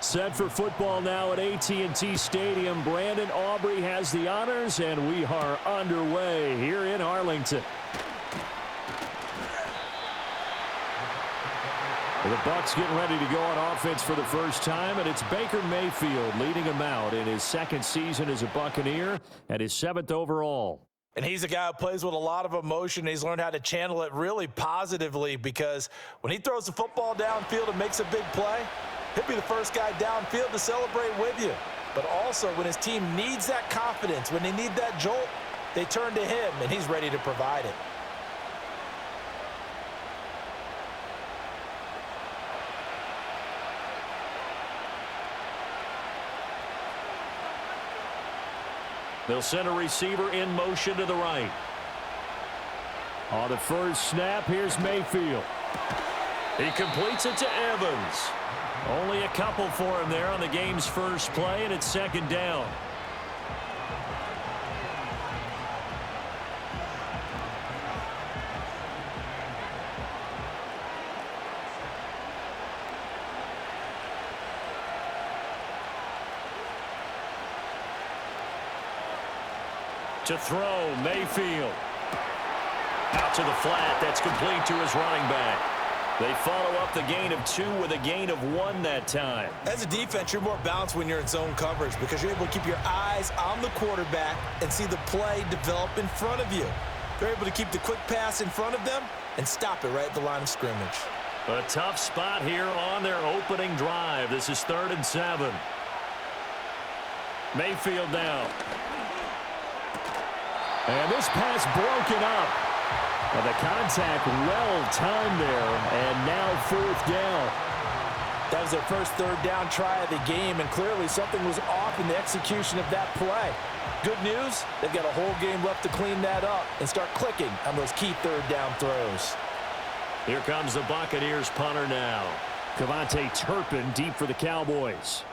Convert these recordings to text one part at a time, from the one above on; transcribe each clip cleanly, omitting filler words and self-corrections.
Set for football now at AT&T Stadium. Brandon Aubrey has the honors, and we are underway here in Arlington. The Bucs getting ready to go on offense for the first time, and it's Baker Mayfield leading them out in his second season as a Buccaneer and his 7th overall. And he's a guy who plays with a lot of emotion. He's learned how to channel it really positively, because when he throws the football downfield and makes a big play, he'll be the first guy downfield to celebrate with you. But also, when his team needs that confidence, when they need that jolt, they turn to him, and he's ready to provide it. They'll send a receiver in motion to the right. On the first snap, here's Mayfield. He completes it to Evans. Only a couple for him there on the game's first play, and it's second down. To throw, Mayfield. Out to the flat. That's complete to his running back. They follow up the gain of 2 with a gain of 1 that time. As a defense, you're more balanced when you're in zone coverage, because you're able to keep your eyes on the quarterback and see the play develop in front of you. They're able to keep the quick pass in front of them and stop it right at the line of scrimmage. A tough spot here on their opening drive. This is 3rd and 7. Mayfield now. And this pass broken up. And the contact well-timed there, and now 4th down. That was their first 3rd down try of the game, and clearly something was off in the execution of that play. Good news, they've got a whole game left to clean that up and start clicking on those key 3rd down throws. Here comes the Buccaneers punter now. Cavante Turpin deep for the Cowboys.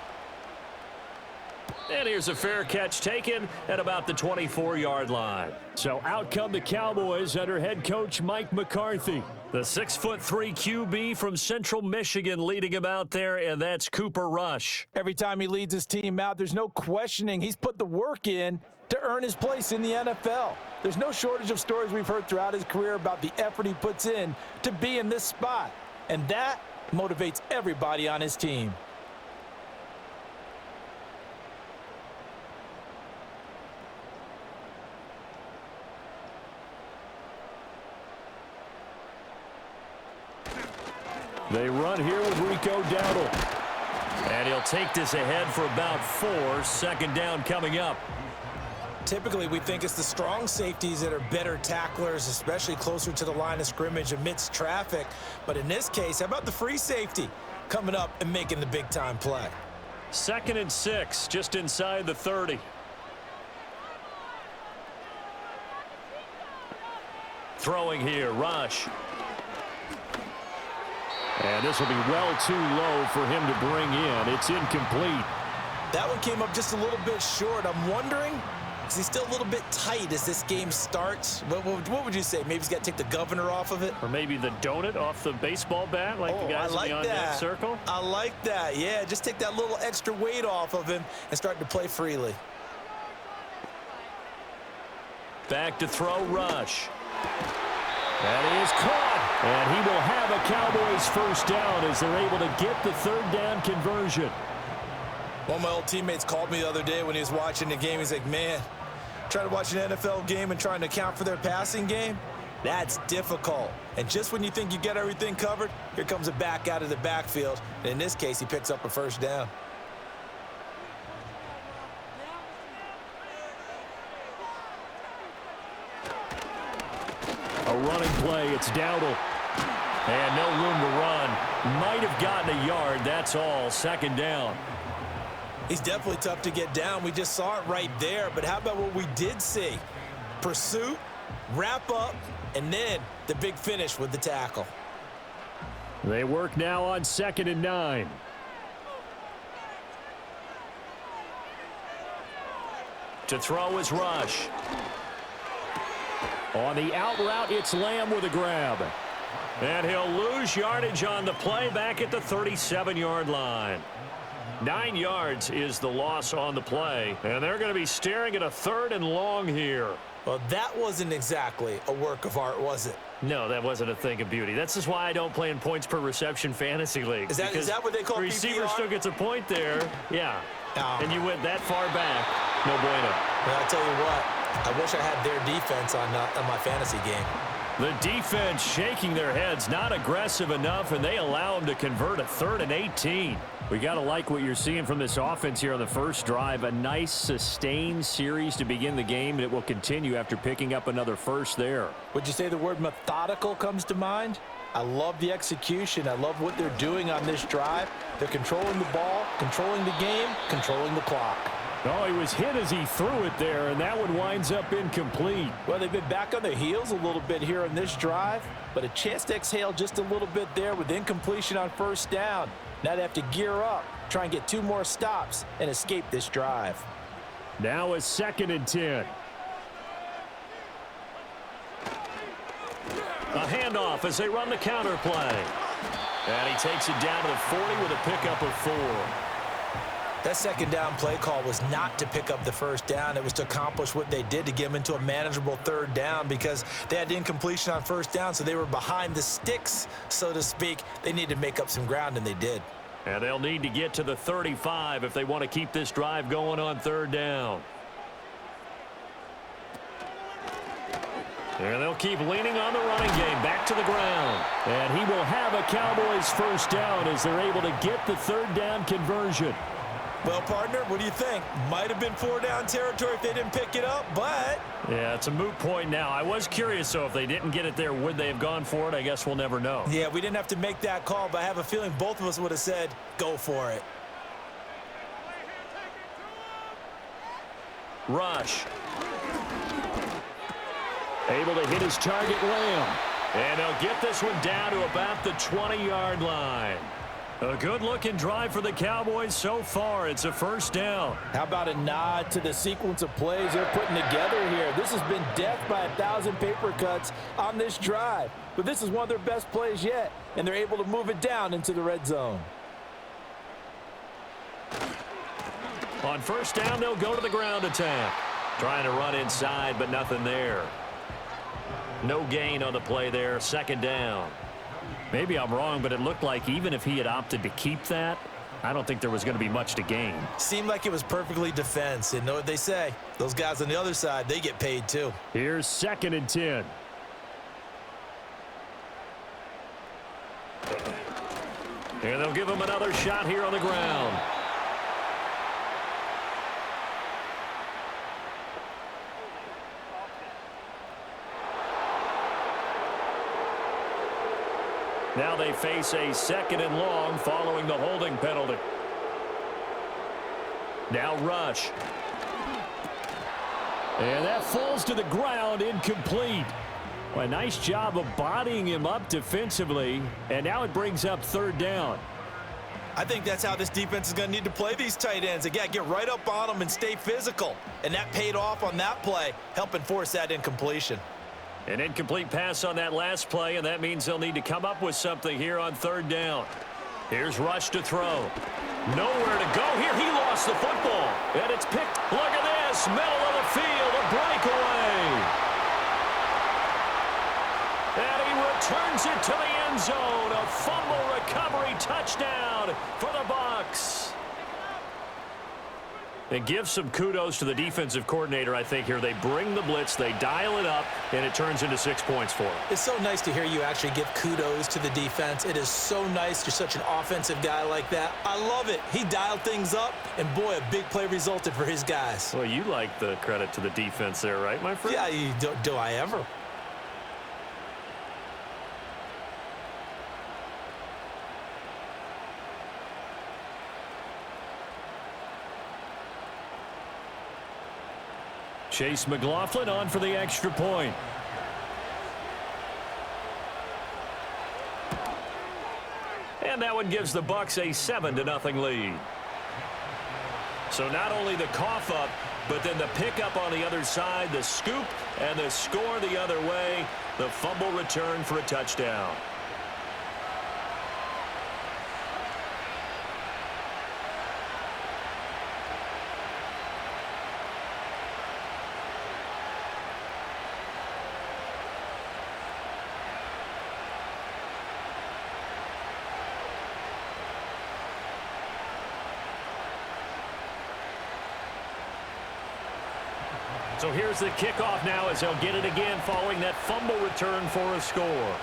And here's a fair catch taken at about the 24-yard line. So out come the Cowboys under head coach Mike McCarthy. The 6'3" QB from Central Michigan leading him out there, and that's Cooper Rush. Every time he leads his team out, there's no questioning he's put the work in to earn his place in the NFL. There's no shortage of stories we've heard throughout his career about the effort he puts in to be in this spot. And that motivates everybody on his team. They run here with Rico Dowdle. And he'll take this ahead for about 4. 2nd down coming up. Typically, we think it's the strong safeties that are better tacklers, especially closer to the line of scrimmage amidst traffic. But in this case, how about the free safety coming up and making the big-time play? 2nd and 6, just inside the 30. Throwing here, Rush. And this will be well too low for him to bring in. It's incomplete. That one came up just a little bit short. I'm wondering, is he still a little bit tight as this game starts? What would you say? Maybe he's got to take the governor off of it? Or maybe the donut off the baseball bat, like the guys in the on-deck circle? I like that. Yeah, just take that little extra weight off of him and start to play freely. Back to throw, Rush. That is caught. And he will have a Cowboys first down as they're able to get the 3rd down conversion. One of my old teammates called me the other day when he was watching the game. He's like, man, trying to watch an NFL game and trying to account for their passing game, that's difficult. And just when you think you get everything covered, here comes a back out of the backfield. And in this case, he picks up a first down. A running play, it's Dowdle. And no room to run. Might have gotten a yard, that's all. 2nd down. He's definitely tough to get down. We just saw it right there. But how about what we did see? Pursuit, wrap up, and then the big finish with the tackle. They work now on 2nd and 9. To throw is Rush. On the out route, it's Lamb with a grab. And he'll lose yardage on the play back at the 37-yard line. 9 yards is the loss on the play, and they're going to be staring at a 3rd and long here. Well, that wasn't exactly a work of art, was it? No, that wasn't a thing of beauty. That's just why I don't play in points per reception fantasy league. Is that what they call the receiver PPR? still gets a point there. Yeah. And you went that far back. No bueno. Well, I'll tell you what. I wish I had their defense on my fantasy game. The defense shaking their heads, not aggressive enough, and they allow them to convert a 3rd and 18. We got to like what you're seeing from this offense here on the first drive. A nice, sustained series to begin the game, and it will continue after picking up another first there. Would you say the word methodical comes to mind? I love the execution. I love what they're doing on this drive. They're controlling the ball, controlling the game, controlling the clock. Oh, he was hit as he threw it there, and that one winds up incomplete. Well, they've been back on their heels a little bit here on this drive, but a chance to exhale just a little bit there with incompletion on first down. Now they have to gear up, try and get 2 more stops, and escape this drive. Now a 2nd and 10. A handoff as they run the counter play. And he takes it down to the 40 with a pickup of 4. That 2nd down play call was not to pick up the first down. It was to accomplish what they did to get them into a manageable 3rd down because they had incompletion on first down, so they were behind the sticks, so to speak. They needed to make up some ground, and they did. And they'll need to get to the 35 if they want to keep this drive going on 3rd down. And they'll keep leaning on the running game back to the ground. And he will have a Cowboys first down as they're able to get the 3rd down conversion. Well, partner, what do you think? Might have been 4-down territory if they didn't pick it up, but... Yeah, it's a moot point now. I was curious, so if they didn't get it there, would they have gone for it? I guess we'll never know. Yeah, we didn't have to make that call, but I have a feeling both of us would have said, go for it. Rush. Able to hit his target, Lamb. And they'll get this one down to about the 20-yard line. A good-looking drive for the Cowboys so far. It's a first down. How about a nod to the sequence of plays they're putting together here? This has been death by 1,000 paper cuts on this drive. But this is one of their best plays yet, and they're able to move it down into the red zone. On first down, they'll go to the ground attack. Trying to run inside, but nothing there. No gain on the play there. 2nd down. Maybe I'm wrong, but it looked like even if he had opted to keep that, I don't think there was going to be much to gain. Seemed like it was perfectly defense. And know what they say? Those guys on the other side, they get paid too. Here's 2nd and 10. And they'll give him another shot here on the ground. Now they face a 2nd and long following the holding penalty. Now Rush. And that falls to the ground, incomplete. Well, a nice job of bodying him up defensively. And now it brings up 3rd down. I think that's how this defense is going to need to play these tight ends. Again, get right up on them and stay physical. And that paid off on that play, helping force that incompletion. An incomplete pass on that last play, and that means they'll need to come up with something here on 3rd down. Here's Rush to throw. Nowhere to go here. He lost the football. And it's picked. Look at this. Middle of the field. A breakaway. And he returns it to the end zone. A fumble recovery touchdown for the Bucs. And give some kudos to the defensive coordinator, I think, here. They bring the blitz, they dial it up, and it turns into 6 points for them. It's so nice to hear you actually give kudos to the defense. It is so nice. You're such an offensive guy like that. I love it. He dialed things up, and boy, a big play resulted for his guys. Well, you like the credit to the defense there, right, my friend? Yeah, do I ever? Chase McLaughlin on for the extra point. And that one gives the Bucs a 7-0 lead. So not only the cough up, but then the pickup on the other side, the scoop, and the score the other way. The fumble return for a touchdown. So here's the kickoff now as they'll get it again following that fumble return for a score.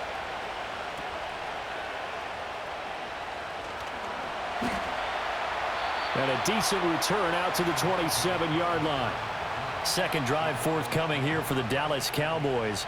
And a decent return out to the 27-yard line. Second drive forthcoming here for the Dallas Cowboys.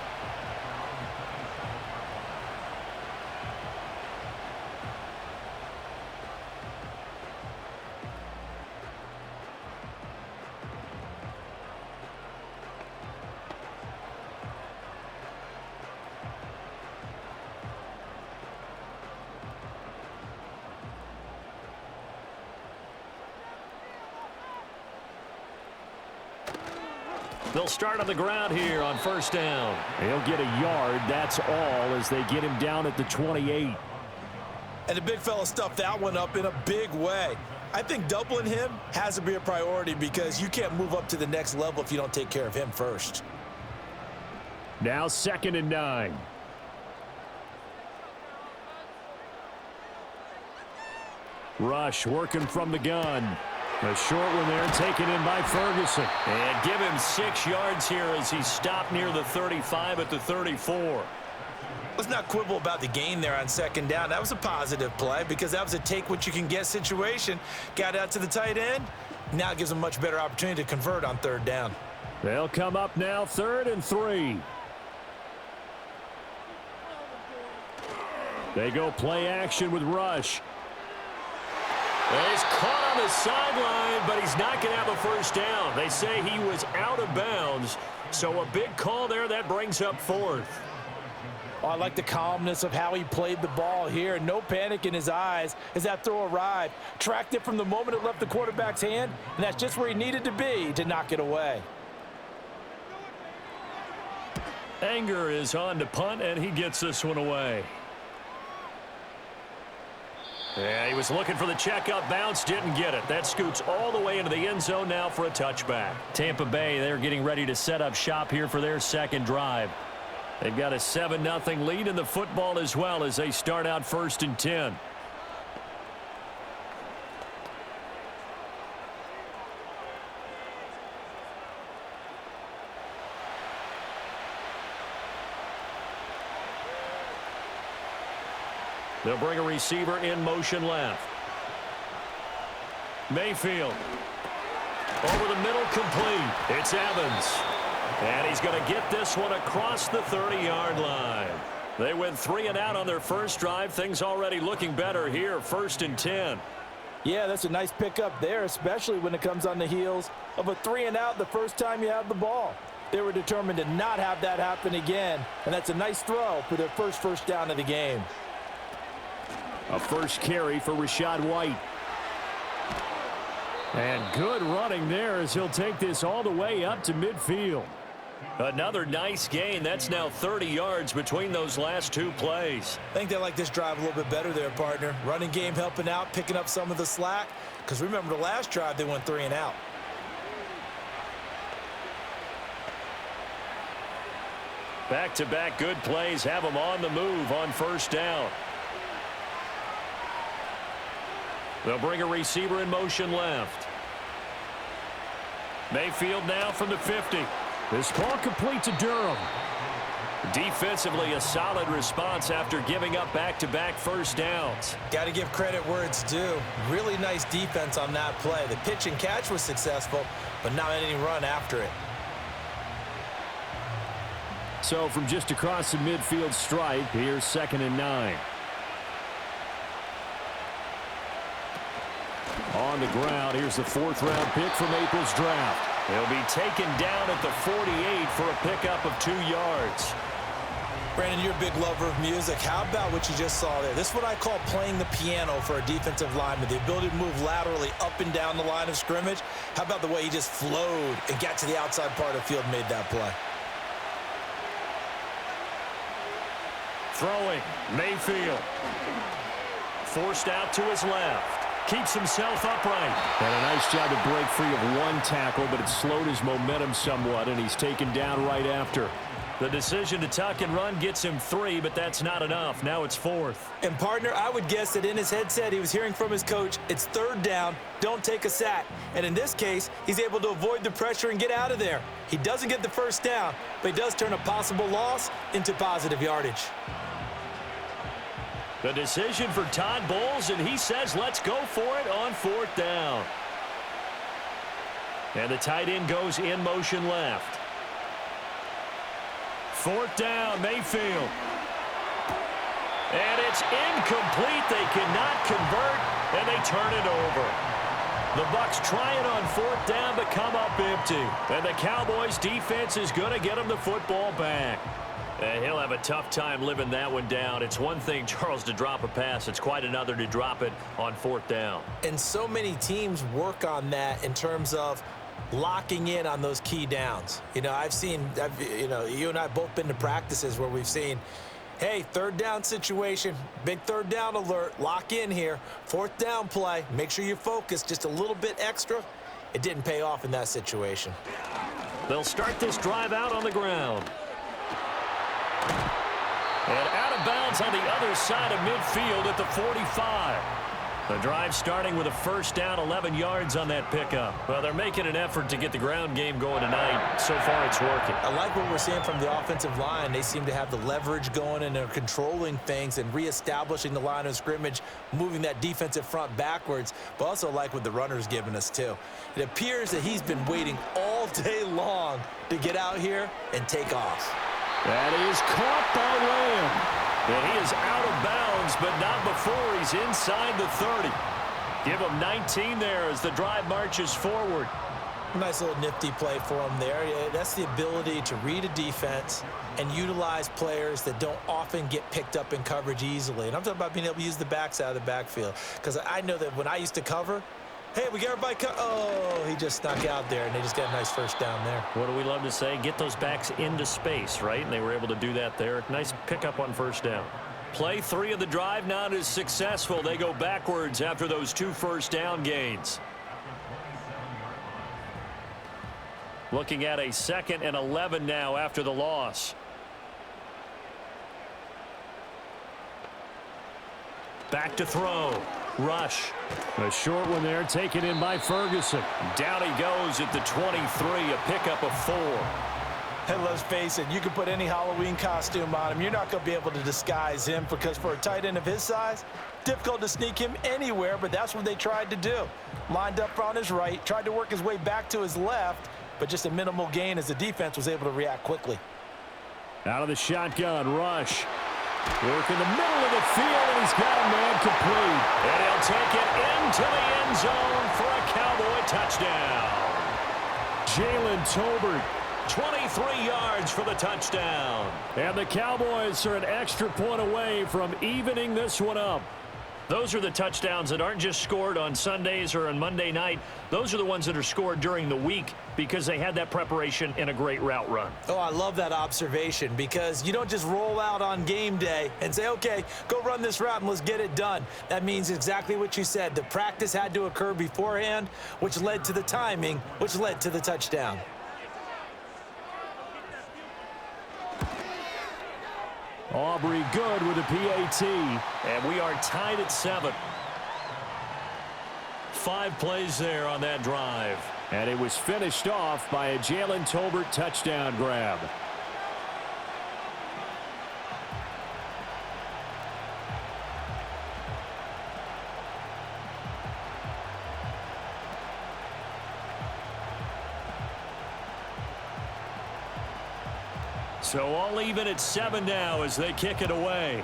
They'll start on the ground here on first down. He'll get a yard, that's all, as they get him down at the 28. And the big fella stuffed that one up in a big way. I think doubling him has to be a priority because you can't move up to the next level if you don't take care of him first. Now 2nd and 9. Rush working from the gun. A short one there taken in by Ferguson. And give him 6 yards here as he stopped near the 35 at the 34. Let's not quibble about the gain there on 2nd down. That was a positive play because that was a take-what-you-can-get situation. Got out to the tight end. Now it gives him a much better opportunity to convert on 3rd down. They'll come up now 3rd and 3. They go play action with Rush. He's caught on the sideline, but he's not going to have a first down. They say he was out of bounds, so a big call there that brings up 4th. Oh, I like the calmness of how he played the ball here. No panic in his eyes as that throw arrived. Tracked it from the moment it left the quarterback's hand, and that's just where he needed to be to knock it away. Anger is on to punt, and he gets this one away. Yeah, he was looking for the checkup bounce, didn't get it. That scoots all the way into the end zone now for a touchback. Tampa Bay, they're getting ready to set up shop here for their second drive. They've got a 7-0 lead in the football as well as they start out 1st and 10. They'll bring a receiver in motion left. Mayfield. Over the middle, complete. It's Evans. And he's going to get this one across the 30-yard line. They went 3 and out on their first drive. Things already looking better here, 1st and 10. Yeah, that's a nice pickup there, especially when it comes on the heels of a 3 and out the first time you have the ball. They were determined to not have that happen again, and that's a nice throw for their first down of the game. A first carry for Rachaad White. And good running there as he'll take this all the way up to midfield. Another nice gain. That's now 30 yards between those last 2 plays. I think they like this drive a little bit better there, partner. Running game helping out, picking up some of the slack. Because remember the last drive, they went 3 and out. Back-to-back good plays have them on the move on first down. They'll bring a receiver in motion left. Mayfield now from the 50. This ball complete to Durham. Defensively, a solid response after giving up back-to-back first downs. Got to give credit where it's due. Really nice defense on that play. The pitch and catch was successful, but not any run after it. So from just across the midfield stripe, here's 2nd and 9. On the ground, here's the 4th-round pick from April's draft. He'll be taken down at the 48 for a pickup of 2 yards. Brandon, you're a big lover of music. How about what you just saw there? This is what I call playing the piano for a defensive lineman. The ability to move laterally up and down the line of scrimmage. How about the way he just flowed and got to the outside part of the field and made that play? Throwing, Mayfield. Forced out to his left. Keeps himself upright. And a nice job to break free of 1 tackle, but it slowed his momentum somewhat, and he's taken down right after. The decision to tuck and run gets him 3, but that's not enough. Now it's 4th. And, partner, I would guess that in his headset he was hearing from his coach, it's 3rd down, don't take a sack. And in this case, he's able to avoid the pressure and get out of there. He doesn't get the 1st down, but he does turn a possible loss into positive yardage. The decision for Todd Bowles, and he says let's go for it on 4th down. And the tight end goes in motion left. 4th down, Mayfield. And it's incomplete. They cannot convert, and they turn it over. The Bucs try it on 4th down, but come up empty. And the Cowboys defense is going to get them the football back. He'll have a tough time living that one down. It's one thing, Charles, to drop a pass. It's quite another to drop it on 4th down. And so many teams work on that in terms of locking in on those key downs. You know, you and I both been to practices where we've seen, hey, 3rd down situation, big 3rd down alert, lock in here, 4th down play, make sure you focus just a little bit extra. It didn't pay off in that situation. They'll start this drive out on the ground. And out of bounds on the other side of midfield at the 45. The drive starting with a 1st down, 11 yards on that pickup. Well, they're making an effort to get the ground game going tonight. So far, it's working. I like what we're seeing from the offensive line. They seem to have the leverage going, and they're controlling things and reestablishing the line of scrimmage, moving that defensive front backwards, but also like what the runner's giving us, too. It appears that he's been waiting all day long to get out here and take off. That is caught by Lamb. And he is out of bounds, but not before he's inside the 30. Give him 19 there as the drive marches forward. Nice little nifty play for him there. That's the ability to read a defense and utilize players that don't often get picked up in coverage easily. And I'm talking about being able to use the backs out of the backfield. Because I know that when I used to cover, hey, we got everybody oh, he just snuck out there, and they just got a nice 1st down there. What do we love to say? Get those backs into space, right? And they were able to do that there. Nice pickup on 1st down. Play 3 of the drive not as successful. They go backwards after those 2 1st down gains. Looking at a 2nd and 11 now after the loss. Back to throw. Rush. A short one there, taken in by Ferguson. Down he goes at the 23, a pickup of 4. And let's face it, you can put any Halloween costume on him. You're not going to be able to disguise him because for a tight end of his size, difficult to sneak him anywhere, but that's what they tried to do. Lined up on his right, tried to work his way back to his left, but just a minimal gain as the defense was able to react quickly. Out of the shotgun, Rush. Work in the middle of the field, and he's got a man complete. And he'll take it into the end zone for a Cowboy touchdown. Jalen Tolbert, 23 yards for the touchdown. And the Cowboys are an extra point away from evening this one up. Those are the touchdowns that aren't just scored on Sundays or on Monday night. Those are the ones that are scored during the week because they had that preparation in a great route run. Oh, I love that observation because you don't just roll out on game day and say, okay, go run this route and let's get it done. That means exactly what you said. The practice had to occur beforehand, which led to the timing, which led to the touchdown. Aubrey good with a PAT, and we are tied at 7. 5 plays there on that drive. And it was finished off by a Jalen Tolbert touchdown grab. So all even at 7 now as they kick it away.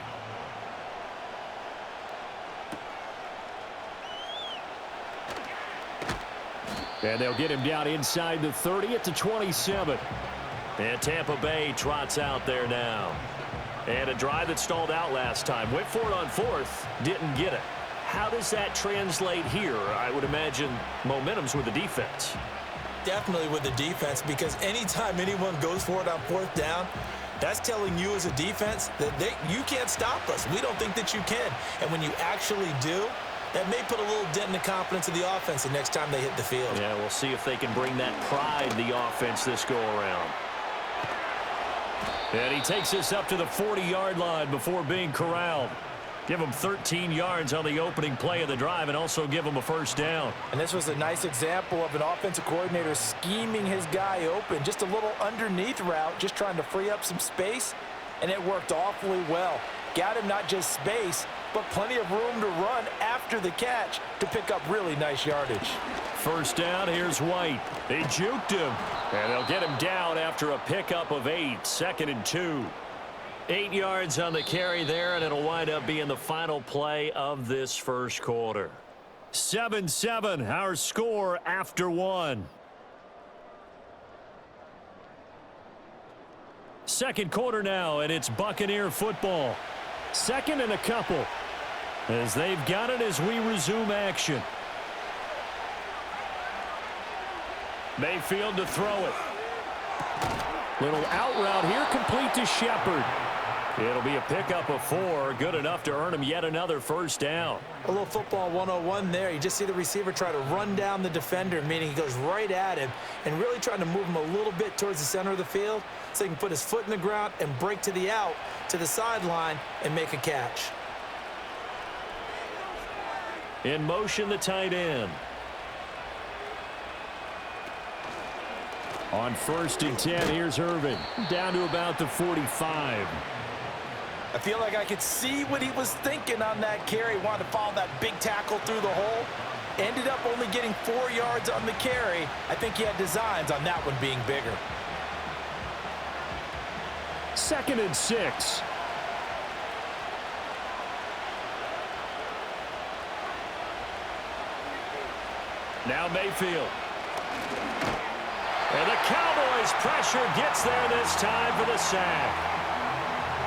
And they'll get him down inside the 30 at the 27. And Tampa Bay trots out there now. And a drive that stalled out last time. Went for it on 4th. Didn't get it. How does that translate here? I would imagine momentum's with the defense. Definitely with the defense, because anytime anyone goes for it on 4th down, that's telling you as a defense that you can't stop us. We don't think that you can. And when you actually do, that may put a little dent in the confidence of the offense the next time they hit the field. Yeah, we'll see if they can bring that pride to the offense this go-around. And he takes this up to the 40-yard line before being corralled. Give him 13 yards on the opening play of the drive and also give him a first down. And this was a nice example of an offensive coordinator scheming his guy open. Just a little underneath route, just trying to free up some space, and it worked awfully well. Got him not just space, but plenty of room to run after the catch to pick up really nice yardage. First down, here's White. They juked him, and they'll get him down after a pickup of 8, 2nd and 2. 8 yards on the carry there, and it'll wind up being the final play of this first quarter. 7-7, our score after 1. Second quarter now, and it's Buccaneer football. 2nd and a couple, as they've got it as we resume action. Mayfield to throw it. Little out route here, complete to Shepard. It'll be a pickup of 4, good enough to earn him yet another first down. A little football 101 there. You just see the receiver try to run down the defender, meaning he goes right at him and really trying to move him a little bit towards the center of the field so he can put his foot in the ground and break to the out, to the sideline, and make a catch. In motion, the tight end. On 1st and 10, here's Irvin, down to about the 45. I feel like I could see what he was thinking on that carry. Wanted to follow that big tackle through the hole. Ended up only getting 4 yards on the carry. I think he had designs on that one being bigger. 2nd and 6. Now Mayfield. And the Cowboys pressure gets there this time for the sack.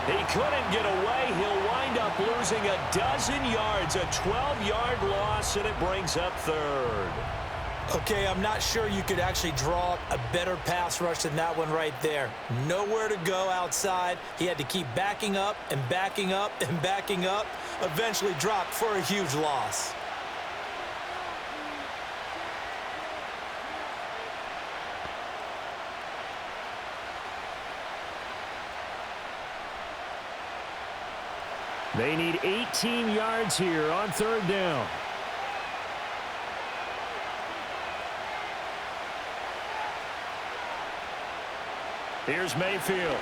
He couldn't get away. He'll wind up losing a dozen yards, a 12-yard loss, and it brings up 3rd. Okay, I'm not sure you could actually draw up a better pass rush than that one right there. Nowhere to go outside. He had to keep backing up and backing up and backing up. Eventually dropped for a huge loss. They need 18 yards here on 3rd down. Here's Mayfield.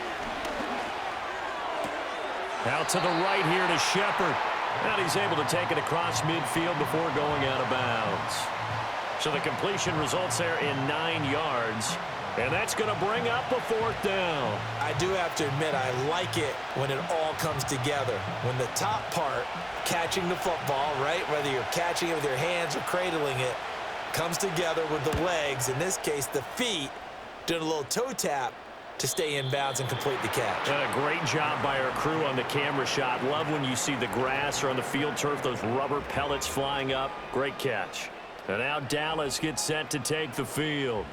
Out to the right here to Shepard. And he's able to take it across midfield before going out of bounds. So the completion results there in 9 yards. And that's going to bring up a 4th down. I do have to admit, I like it when it all comes together. When the top part, catching the football, right, whether you're catching it with your hands or cradling it, comes together with the legs, in this case the feet, doing a little toe tap to stay in bounds and complete the catch. And a great job by our crew on the camera shot. Love when you see the grass or on the field turf, those rubber pellets flying up. Great catch. And now Dallas gets set to take the field.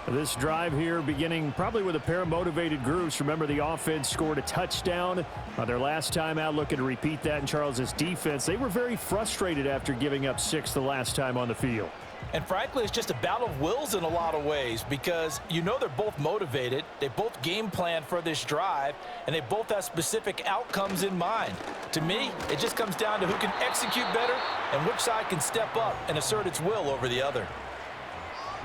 This drive here beginning probably with a pair of motivated groups. Remember, the offense scored a touchdown on their last time out, looking to repeat that in Charles's defense. They were very frustrated after giving up 6 the last time on the field. And frankly, it's just a battle of wills in a lot of ways because you know they're both motivated. They both game plan for this drive, and they both have specific outcomes in mind. To me, it just comes down to who can execute better and which side can step up and assert its will over the other.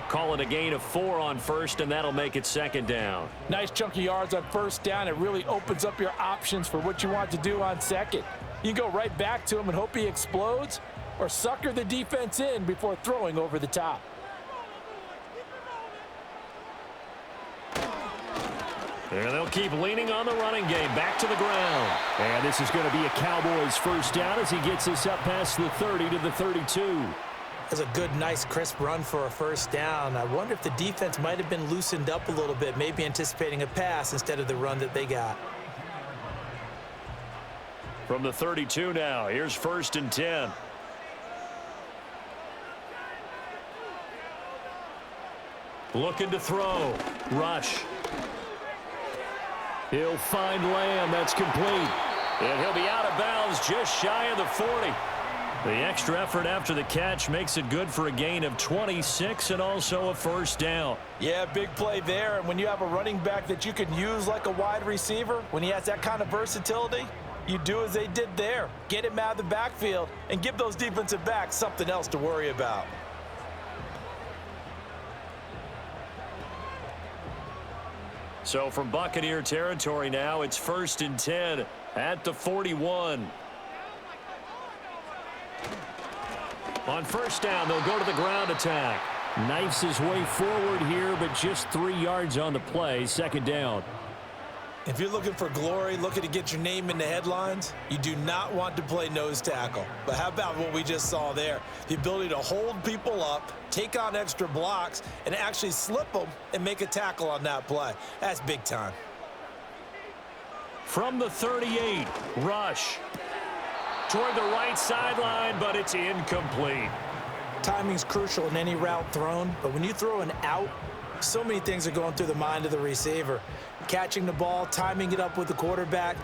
Calling a gain of 4 on 1st, and that'll make it 2nd down. Nice chunk of yards on 1st down. It really opens up your options for what you want to do on 2nd. You can go right back to him and hope he explodes, or sucker the defense in before throwing over the top. And they'll keep leaning on the running game. Back to the ground. And this is going to be a Cowboys first down as he gets this up past the 30 to the 32. That's a good, nice, crisp run for a 1st down. I wonder if the defense might have been loosened up a little bit, maybe anticipating a pass instead of the run that they got. From the 32 now, here's 1st and 10. Looking to throw. Rush. He'll find Lamb. That's complete. And he'll be out of bounds just shy of the 40. The extra effort after the catch makes it good for a gain of 26 and also a first down. Yeah, big play there. And when you have a running back that you can use like a wide receiver, when he has that kind of versatility, you do as they did there. Get him out of the backfield and give those defensive backs something else to worry about. So from Buccaneer territory now, it's 1st and 10 at the 41. On first down, they'll go to the ground attack. Knifes his way forward here, but just 3 yards on the play. 2nd down. If you're looking for glory, looking to get your name in the headlines, you do not want to play nose tackle. But how about what we just saw there? The ability to hold people up, take on extra blocks, and actually slip them and make a tackle on that play. That's big time. From the 38, rush. Toward the right sideline, but it's incomplete. Timing's crucial in any route thrown, but when you throw an out, so many things are going through the mind of the receiver. Catching the ball, timing it up with the quarterback.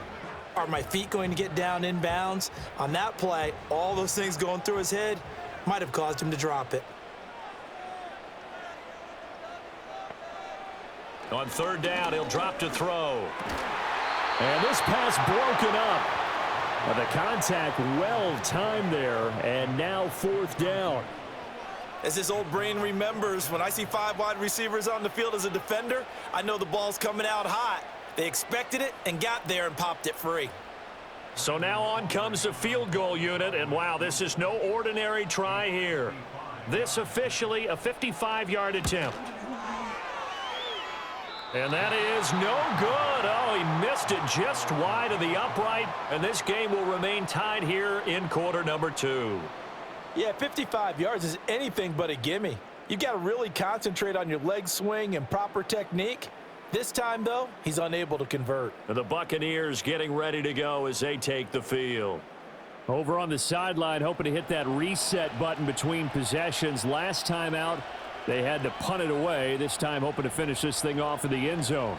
Are my feet going to get down inbounds? On that play, all those things going through his head might have caused him to drop it. On 3rd down, he'll drop to throw. And this pass broken up. The contact well timed there, and now 4th down. As his old brain remembers, when I see 5 wide receivers on the field as a defender, I know the ball's coming out hot. They expected it and got there and popped it free. So now on comes the field goal unit, and wow, this is no ordinary try here. This officially a 55-yard attempt. And that is no good. Oh, he missed it just wide of the upright, and this game will remain tied here in quarter number 2. Yeah, 55 yards is anything but a gimme. You've got to really concentrate on your leg swing and proper technique. This time, though, he's unable to convert. The Buccaneers getting ready to go as they take the field. Over on the sideline, hoping to hit that reset button between possessions. Last time out, they had to punt it away. This time, hoping to finish this thing off in the end zone.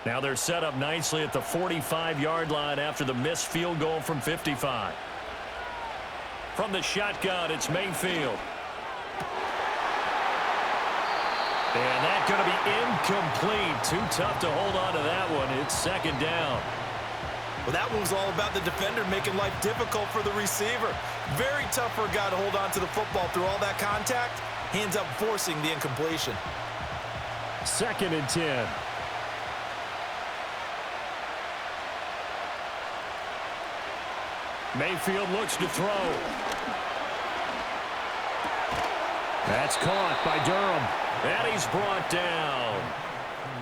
Now they're set up nicely at the 45-yard line after the missed field goal from 55. From the shotgun, it's Mayfield. And that's going to be incomplete. Too tough to hold on to that one. It's 2nd down. Well, that one was all about the defender making life difficult for the receiver. Very tough for a guy to hold on to the football through all that contact. He ends up forcing the incompletion. 2nd and 10. Mayfield looks to throw. That's caught by Durham. And he's brought down.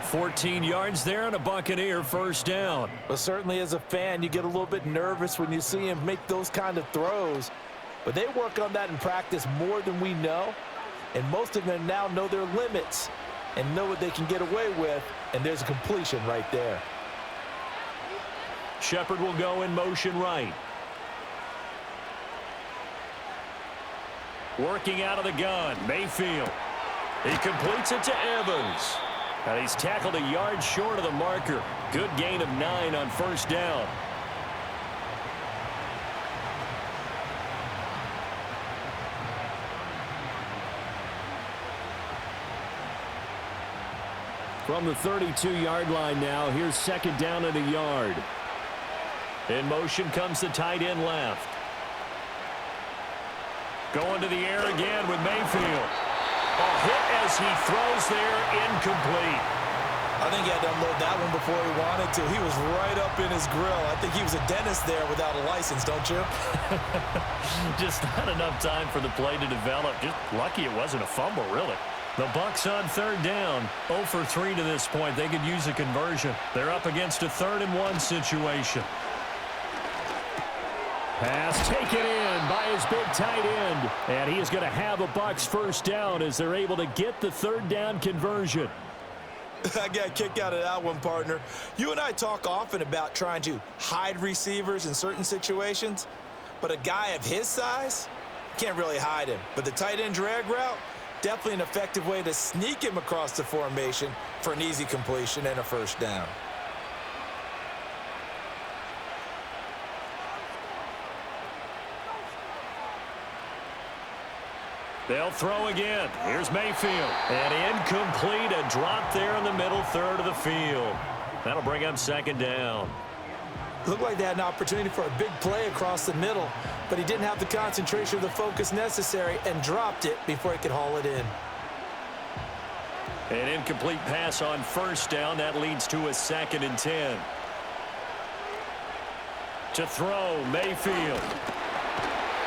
14 yards there and a Buccaneer first down. Well, certainly as a fan, you get a little bit nervous when you see him make those kind of throws. But they work on that in practice more than we know. And most of them now know their limits and know what they can get away with. And there's a completion right there. Shepard will go in motion right. Working out of the gun, Mayfield. He completes it to Evans. And he's tackled a yard short of the marker. Good gain of 9 on first down. From the 32-yard line now, here's 2nd down and a yard. In motion comes the tight end left. Going to the air again with Mayfield. A hit as he throws there, incomplete. I think he had to unload that one before he wanted to. He was right up in his grill. I think he was a dentist there without a license, don't you? Just not enough time for the play to develop. Just lucky it wasn't a fumble, really. The Bucs on 3rd down. 0 for 3 to this point. They could use a conversion. They're up against a 3rd and 1 situation. Pass taken in by his big tight end. And he is going to have a Bucs first down as they're able to get the 3rd down conversion. I got a kick out of that one, partner. You and I talk often about trying to hide receivers in certain situations, but a guy of his size can't really hide him. But the tight end drag route, definitely an effective way to sneak him across the formation for an easy completion and a first down. They'll throw again. Here's Mayfield. And incomplete. A drop there in the middle third of the field. That'll bring up second down. Looked like they had an opportunity for a big play across the middle, but he didn't have the concentration or the focus necessary and dropped it before he could haul it in. An incomplete pass on first down. That leads to a 2nd and 10. To throw, Mayfield.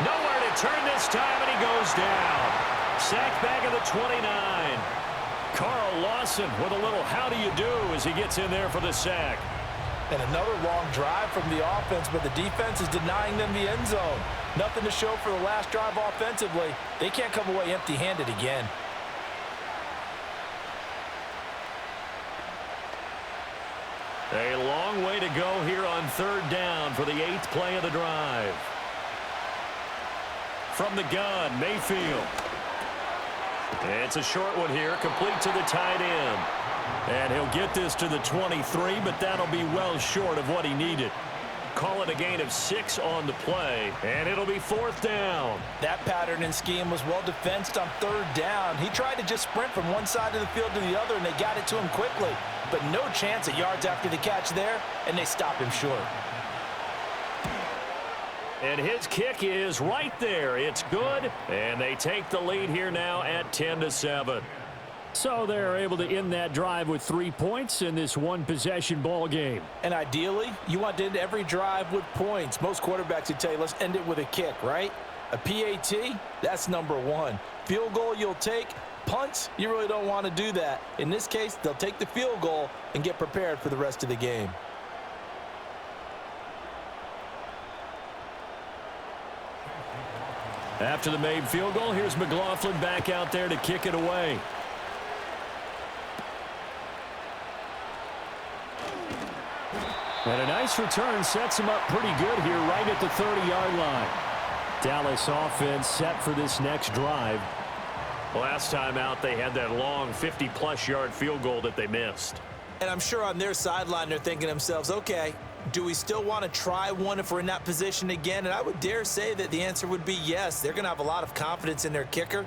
Nowhere to turn this time, and he goes down. Sacked back at the 29. Carl Lawson with a little how do you do as he gets in there for the sack. And another long drive from the offense, but the defense is denying them the end zone. Nothing to show for the last drive offensively. They can't come away empty-handed again. A long way to go here on 3rd down for the 8th play of the drive. From the gun, Mayfield. It's a short one here, complete to the tight end. And he'll get this to the 23, but that'll be well short of what he needed. Call it a gain of 6 on the play, and it'll be 4th down. That pattern and scheme was well defensed on 3rd down. He tried to just sprint from one side of the field to the other, and they got it to him quickly. But no chance at yards after the catch there, and they stopped him short. And his kick is right there. It's good, and they take the lead here now at 10-7. So they're able to end that drive with 3 points in this one-possession ball game. And ideally, you want to end every drive with points. Most quarterbacks would tell you, let's end it with a kick, right? A PAT, that's number 1. Field goal you'll take. Punts, you really don't want to do that. In this case, they'll take the field goal and get prepared for the rest of the game. After the made field goal, here's McLaughlin back out there to kick it away. And a nice return sets him up pretty good here right at the 30-yard line. Dallas offense set for this next drive. Last time out, they had that long 50-plus yard field goal that they missed. And I'm sure on their sideline, they're thinking to themselves, okay, do we still want to try one if we're in that position again? And I would dare say that the answer would be yes. They're going to have a lot of confidence in their kicker.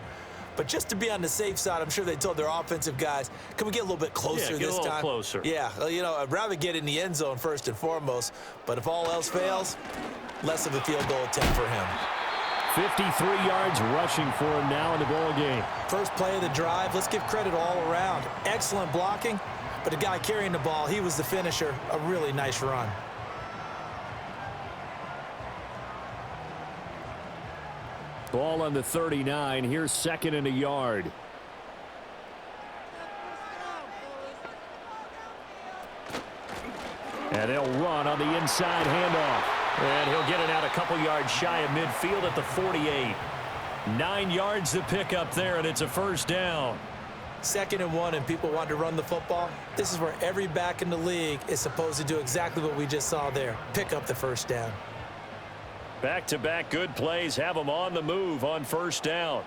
But just to be on the safe side, I'm sure they told their offensive guys, can we get a little bit closer this time? Yeah, get a little closer. Yeah, you know, I'd rather get in the end zone first and foremost. But if all else fails, less of a field goal attempt for him. 53 yards rushing for him now in the ball game. First play of the drive, let's give credit all around. Excellent blocking, but the guy carrying the ball, he was the finisher. A really nice run. Ball on the 39. Here's 2nd and a yard. And they'll run on the inside handoff. And he'll get it out a couple yards shy of midfield at the 48. 9 yards to pick up there, and it's a first down. 2nd and 1, and people want to run the football. This is where every back in the league is supposed to do exactly what we just saw there. Pick up the first down. Back-to-back good plays have them on the move on first down.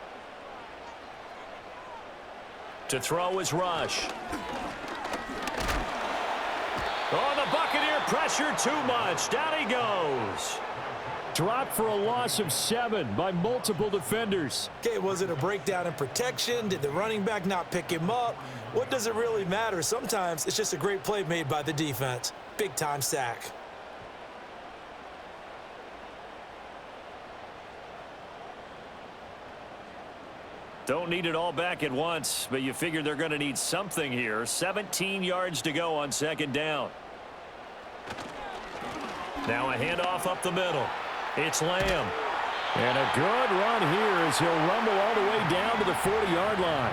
To throw is Rush. Oh, the Buccaneer pressure too much. Down he goes. Dropped for a loss of 7 by multiple defenders. Okay, was it a breakdown in protection? Did the running back not pick him up? What does it really matter? Sometimes it's just a great play made by the defense. Big-time sack. Don't need it all back at once, but you figure they're going to need something here. 17 yards to go on 2nd down. Now a handoff up the middle. It's Lamb. And a good run here as he'll rumble all the way down to the 40-yard line.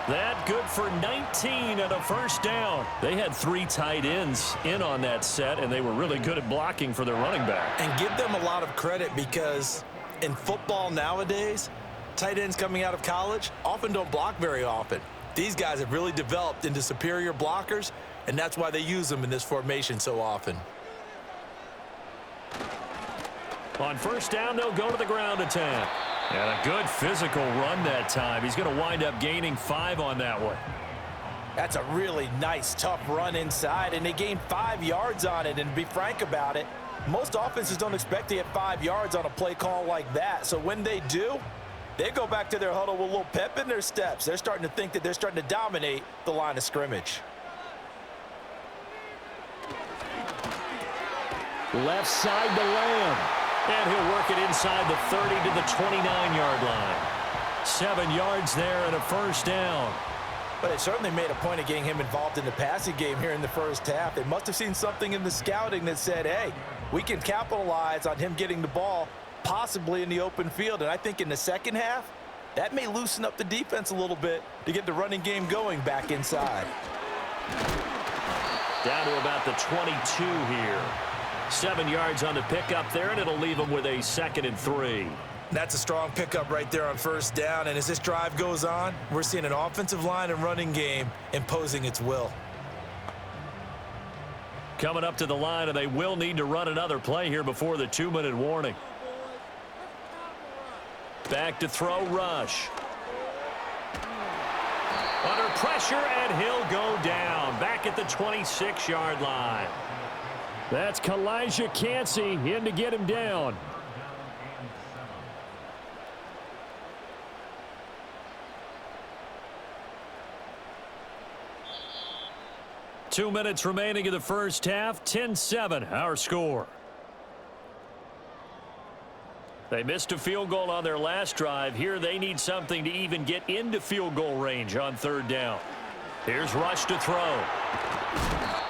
That good for 19 and a first down. They had 3 tight ends in on that set, and they were really good at blocking for their running back. And give them a lot of credit because in football nowadays, tight ends coming out of college often don't block very often. These guys have really developed into superior blockers, and that's why they use them in this formation so often. On first down, they'll go to the ground attack. And a good physical run that time. He's going to wind up gaining 5 on that one. That's a really nice, tough run inside, and they gained 5 yards on it. And to be frank about it, most offenses don't expect to get 5 yards on a play call like that. So when they do, They go back to their huddle with a little pep in their steps. They're starting to think that they're starting to dominate the line of scrimmage. Left side to Lamb. And he'll work it inside the 30 to the 29-yard line. 7 yards there and a first down. But it certainly made a point of getting him involved in the passing game here in the first half. They must have seen something in the scouting that said, hey, we can capitalize on him getting the ball possibly in the open field. And I think in the second half, that may loosen up the defense a little bit to get the running game going back inside. Down to about the 22 here. 7 yards on the pickup there, and it'll leave them with a 2nd and 3. That's a strong pickup right there on first down. And as this drive goes on, we're seeing an offensive line and running game imposing its will. Coming up to the line, and they will need to run another play here before the 2-minute warning. Back to throw, Rush. Under pressure, and he'll go down. Back at the 26-yard line. That's Kalijah Cansey in to get him down. Two minutes remaining in the first half. 10-7, our score. They missed a field goal on their last drive. Here they need something to even get into field goal range on third down. Here's Rush to throw.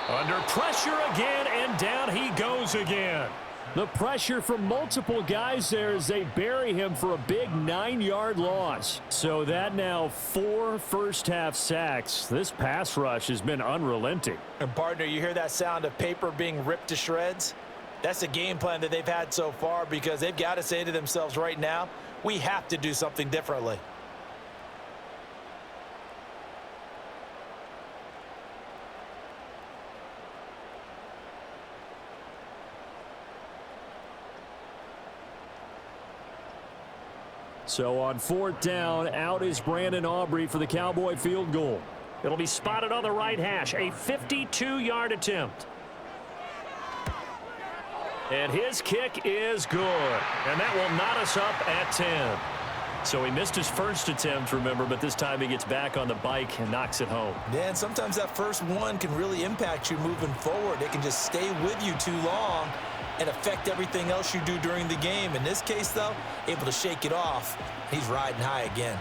Under pressure again, and down he goes again. The pressure from multiple guys there as they bury him for a big 9-yard loss. So that now 4 first-half sacks. This pass rush has been unrelenting. And partner, you hear that sound of paper being ripped to shreds? That's the game plan that they've had so far, because they've got to say to themselves right now, we have to do something differently. So on fourth down, out is Brandon Aubrey for the Cowboy field goal. It'll be spotted on the right hash, a 52-yard attempt. And his kick is good, and that will knot us up at 10. So he missed his first attempt, remember, but this time he gets back on the bike and knocks it home. Yeah, and sometimes that first one can really impact you moving forward. It can just stay with you too long and affect everything else you do during the game. In this case, though, able to shake it off. He's riding high again.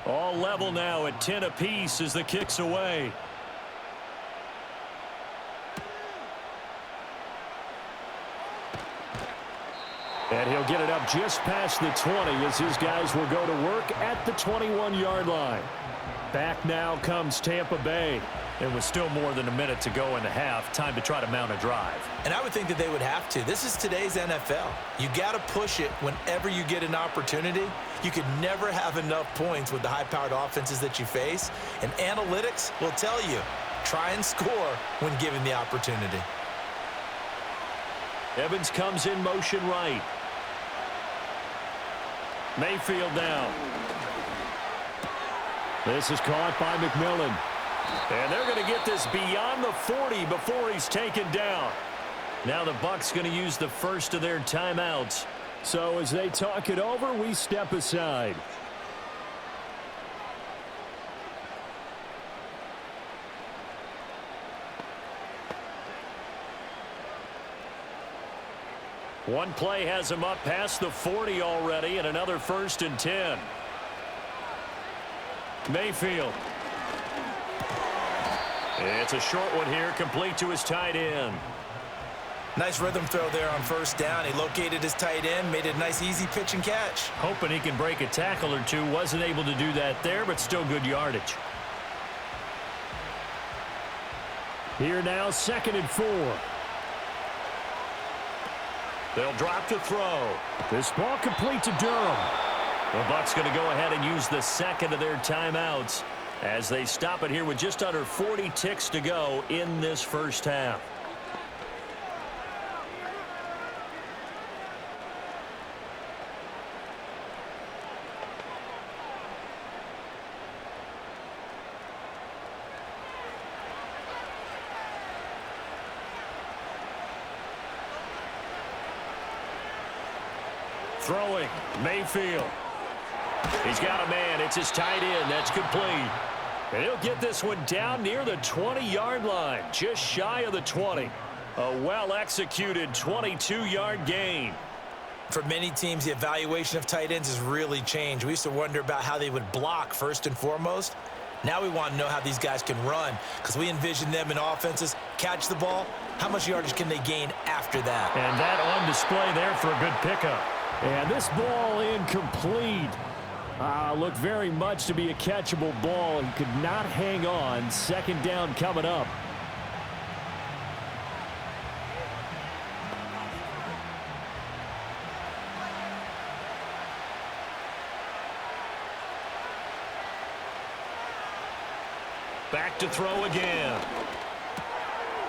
All level now at 10 apiece as the kick's away. And he'll get it up just past the 20 as his guys will go to work at the 21-yard line. Back now comes Tampa Bay. And with still more than a minute to go in the half, time to try to mount a drive. And I would think that they would have to. This is today's NFL. You got to push it whenever you get an opportunity. You could never have enough points with the high-powered offenses that you face. And analytics will tell you, try and score when given the opportunity. Evans comes in motion right. Mayfield down. This is caught by McMillan. And they're going to get this beyond the 40 before he's taken down. Now the Bucs going to use the first of their timeouts. So as they talk it over, we step aside. One play has him up past the 40 already, and another 1st and 10. Mayfield. It's a short one here, complete to his tight end. Nice rhythm throw there on first down. He located his tight end, made it a nice easy pitch and catch. Hoping he can break a tackle or two. Wasn't able to do that there, but still good yardage. Here now, 2nd and 4. They'll drop to throw. This ball complete to Durham. The Bucs going to go ahead and use the second of their timeouts as they stop it here with just under 40 ticks to go in this first half. Throwing, Mayfield. He's got a man. It's his tight end. That's complete. And he'll get this one down near the 20-yard line, just shy of the 20. A well-executed 22-yard gain. For many teams, the evaluation of tight ends has really changed. We used to wonder about how they would block first and foremost. Now we want to know how these guys can run, because we envision them in offenses, catch the ball, how much yardage can they gain after that? And that on display there for a good pickup. And this ball incomplete. Looked very much to be a catchable ball. He could not hang on. Second down coming up. Back to throw again.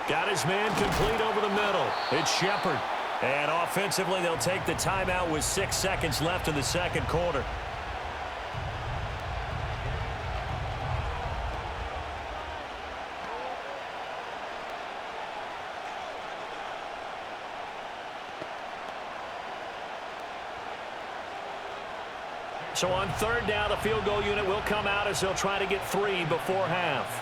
Got his man complete over the middle. It's Shepard. And offensively, they'll take the timeout with 6 seconds left in the second quarter. So on third down, the field goal unit will come out as they'll try to get 3 before half.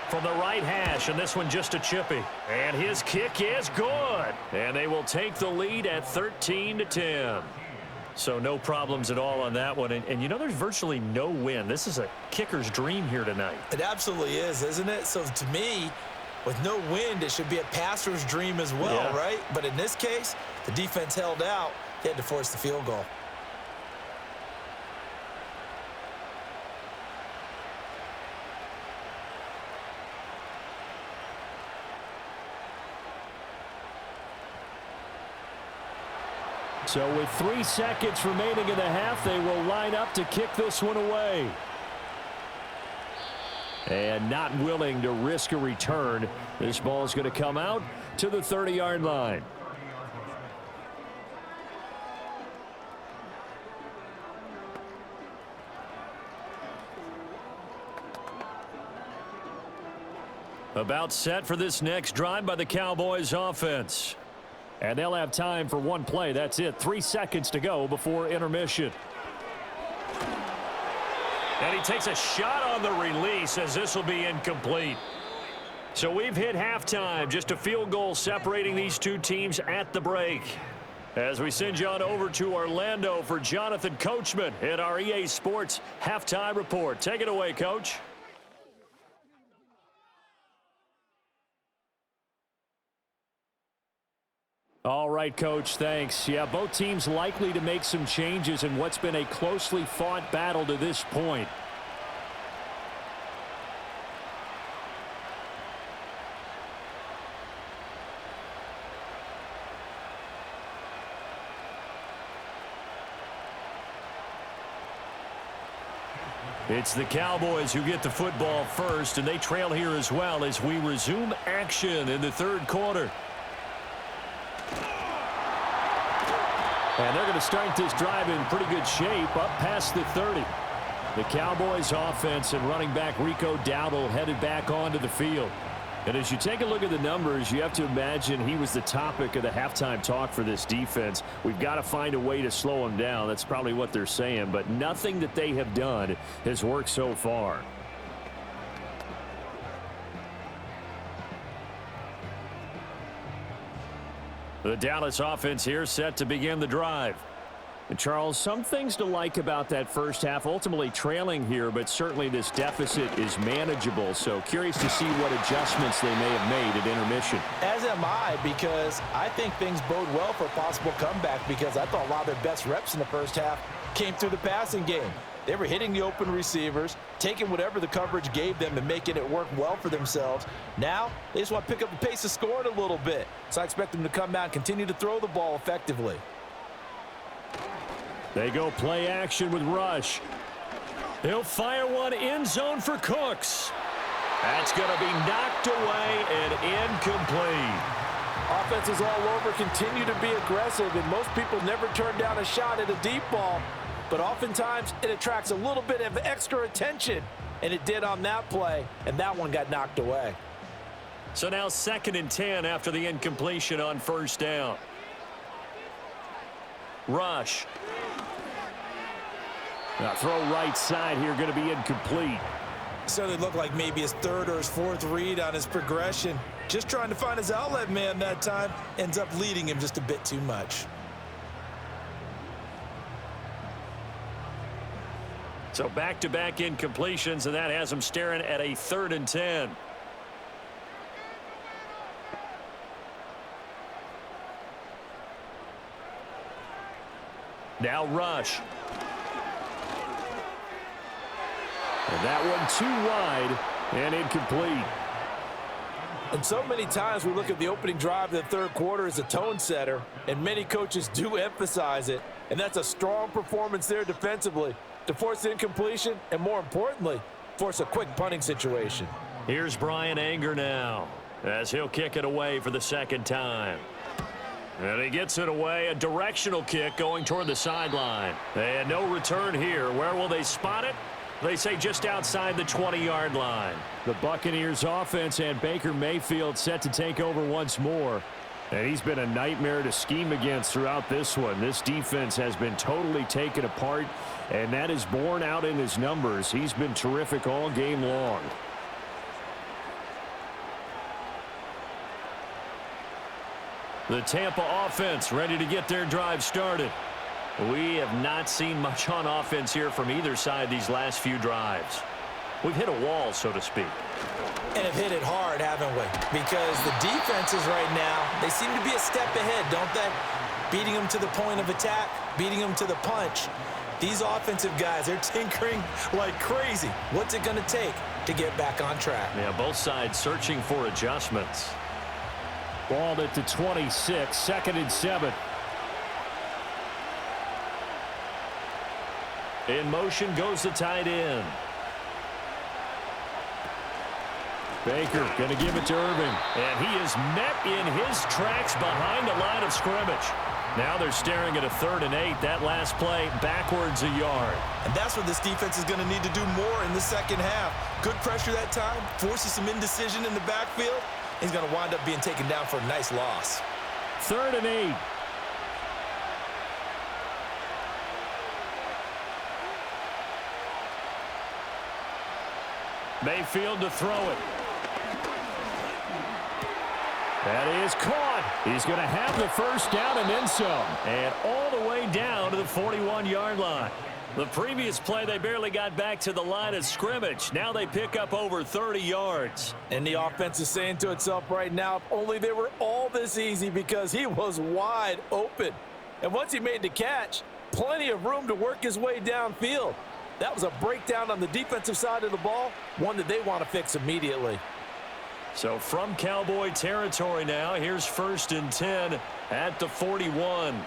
From the right hash, and this one just a chippy. And his kick is good. And they will take the lead at 13-10. So no problems at all on that one. And you know, there's virtually no wind. This is a kicker's dream here tonight. It absolutely is, isn't it? So to me, with no wind, it should be a passer's dream as well, right? But in this case, the defense held out. They had to force the field goal. So with 3 seconds remaining in the half, they will line up to kick this one away. And not willing to risk a return. This ball is going to come out to the 30-yard line. About set for this next drive by the Cowboys offense. And they'll have time for one play. That's it. 3 seconds to go before intermission. And he takes a shot on the release as this will be incomplete. So we've hit halftime. Just a field goal separating these two teams at the break. As we send you on over to Orlando for Jonathan Coachman in our EA Sports Halftime Report. Take it away, Coach. All right, Coach, thanks. Yeah, both teams likely to make some changes in what's been a closely fought battle to this point. It's the Cowboys who get the football first, and they trail here as well as we resume action in the third quarter. And they're going to start this drive in pretty good shape up past the 30. The Cowboys offense and running back Rico Dowdle headed back onto the field. And as you take a look at the numbers, you have to imagine he was the topic of the halftime talk for this defense. We've got to find a way to slow him down. That's probably what they're saying. But nothing that they have done has worked so far. The Dallas offense here set to begin the drive. And Charles, some things to like about that first half, ultimately trailing here, but certainly this deficit is manageable. So curious to see what adjustments they may have made at intermission. As am I, because I think things bode well for a possible comeback, because I thought a lot of their best reps in the first half came through the passing game. They were hitting the open receivers, taking whatever the coverage gave them and making it work well for themselves. Now, they just want to pick up the pace of scoring a little bit. So I expect them to come out and continue to throw the ball effectively. They go play action with Rush. He'll fire one end zone for Cooks. That's going to be knocked away and incomplete. Offenses all over continue to be aggressive, and most people never turn down a shot at a deep ball. But oftentimes, it attracts a little bit of extra attention, and it did on that play, and that one got knocked away. So now 2nd and 10 after the incompletion on first down. Rush. Now throw right side here, going to be incomplete. Certainly looked like maybe his third or his fourth read on his progression. Just trying to find his outlet man that time. Ends up leading him just a bit too much. So back-to-back incompletions, and that has him staring at a 3rd and 10. Now Rush. And that one too wide and incomplete. And so many times we look at the opening drive of the third quarter as a tone setter, and many coaches do emphasize it. And that's a strong performance there defensively to force incompletion and, more importantly, force a quick punting situation. Here's Brian Anger now as he'll kick it away for the 2nd time. And he gets it away, a directional kick going toward the sideline. And no return here. Where will they spot it? They say just outside the 20-yard line. The Buccaneers offense and Baker Mayfield set to take over once more. And he's been a nightmare to scheme against throughout this one. This defense has been totally taken apart, and that is borne out in his numbers. He's been terrific all game long. The Tampa offense ready to get their drive started. We have not seen much on offense here from either side these last few drives. We've hit a wall, so to speak. And have hit it hard, haven't we? Because the defenses right now, they seem to be a step ahead, don't they? Beating them to the point of attack, beating them to the punch. These offensive guys, they're tinkering like crazy. What's it going to take to get back on track? Yeah, both sides searching for adjustments. Ball at the 26, 2nd and 7. In motion goes the tight end. Baker going to give it to Irving. And he is met in his tracks behind the line of scrimmage. Now they're staring at a 3rd and 8. That last play backwards a yard. And that's what this defense is going to need to do more in the 2nd half. Good pressure that time, forces some indecision in the backfield. He's going to wind up being taken down for a nice loss. 3rd and 8. Mayfield to throw it. That is caught. He's going to have the 1st down and then some. And all the way down to the 41-yard line. The previous play, they barely got back to the line of scrimmage. Now they pick up over 30 yards. And the offense is saying to itself right now, if only they were all this easy, because he was wide open. And once he made the catch, plenty of room to work his way downfield. That was a breakdown on the defensive side of the ball, one that they want to fix immediately. So from Cowboy territory now, here's 1st and 10 at the 41.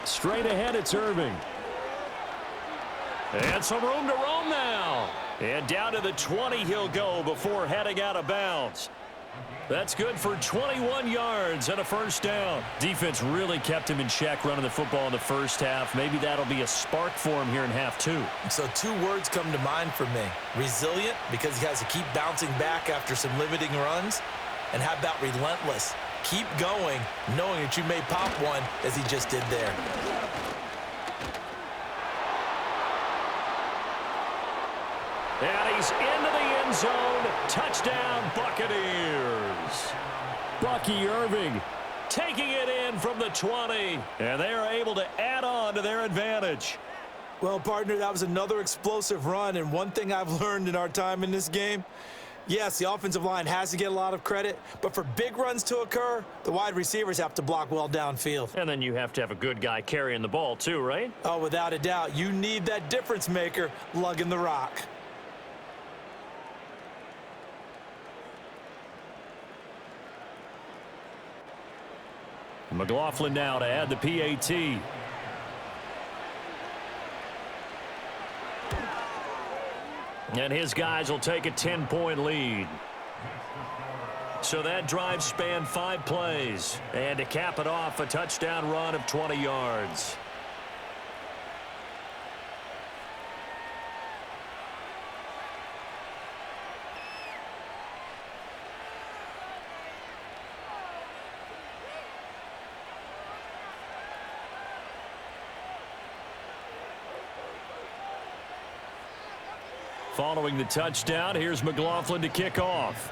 Straight ahead, it's Irving. And some room to roam now. And down to the 20 he'll go before heading out of bounds. That's good for 21 yards and a 1st down. Defense really kept him in check running the football in the 1st half. Maybe that'll be a spark for him here in half 2. So 2 words come to mind for me. Resilient, because he has to keep bouncing back after some limiting runs. And how about relentless? Keep going, knowing that you may pop one, as he just did there. And he's into the end zone. Touchdown, Buccaneers. Bucky Irving taking it in from the 20. And they are able to add on to their advantage. Well, partner, that was another explosive run. And one thing I've learned in our time in this game, yes, the offensive line has to get a lot of credit. But for big runs to occur, the wide receivers have to block well downfield. And then you have to have a good guy carrying the ball too, right? Oh, without a doubt. You need that difference maker lugging the rock. McLaughlin now to add the PAT. And his guys will take a 10-point lead. So that drive spanned 5 plays. And to cap it off, a touchdown run of 20 yards. Following the touchdown, here's McLaughlin to kick off.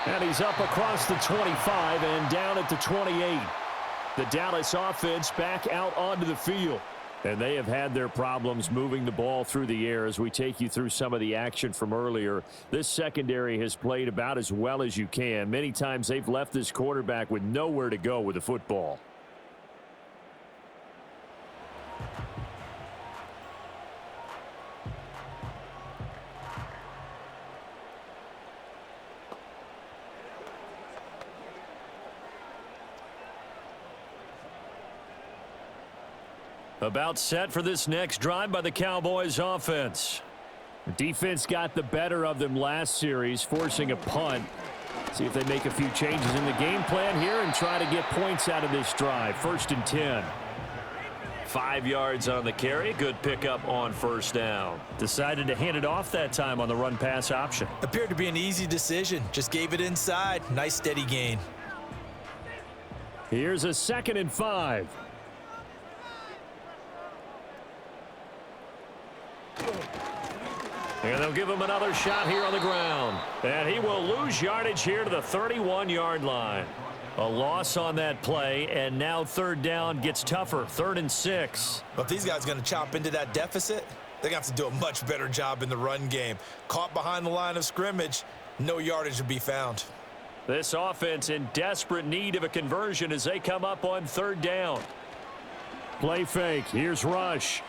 And he's up across the 25 and down at the 28. The Dallas offense back out onto the field. And they have had their problems moving the ball through the air as we take you through some of the action from earlier. This secondary has played about as well as you can. Many times they've left this quarterback with nowhere to go with the football. About set for this next drive by the Cowboys offense. The defense got the better of them last series, forcing a punt. See if they make a few changes in the game plan here and try to get points out of this drive. 1st and 10. 5 yards on the carry. Good pickup on first down. Decided to hand it off that time on the run-pass option. Appeared to be an easy decision. Just gave it inside. Nice steady gain. Here's a 2nd and 5. And they'll give him another shot here on the ground. And he will lose yardage here to the 31-yard line. A loss on that play, and now 3rd down gets tougher. 3rd and 6. But if these guys are going to chop into that deficit, they're going to have to do a much better job in the run game. Caught behind the line of scrimmage, no yardage to be found. This offense in desperate need of a conversion as they come up on 3rd down. Play fake. Here's Rush.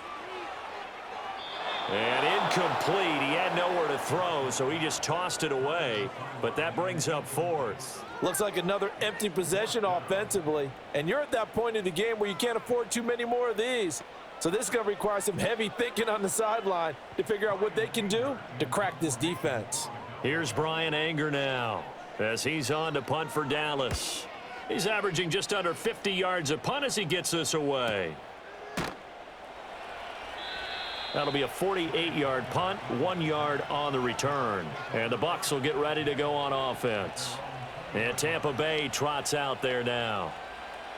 And incomplete. He had nowhere to throw, so he just tossed it away. But that brings up 4th. Looks like another empty possession offensively. And you're at that point in the game where you can't afford too many more of these. So this is going to require some heavy thinking on the sideline to figure out what they can do to crack this defense. Here's Brian Anger now as he's on to punt for Dallas. He's averaging just under 50 yards a punt as he gets this away. That'll be a 48-yard punt, 1 yard on the return. And the Bucs will get ready to go on offense. And Tampa Bay trots out there now.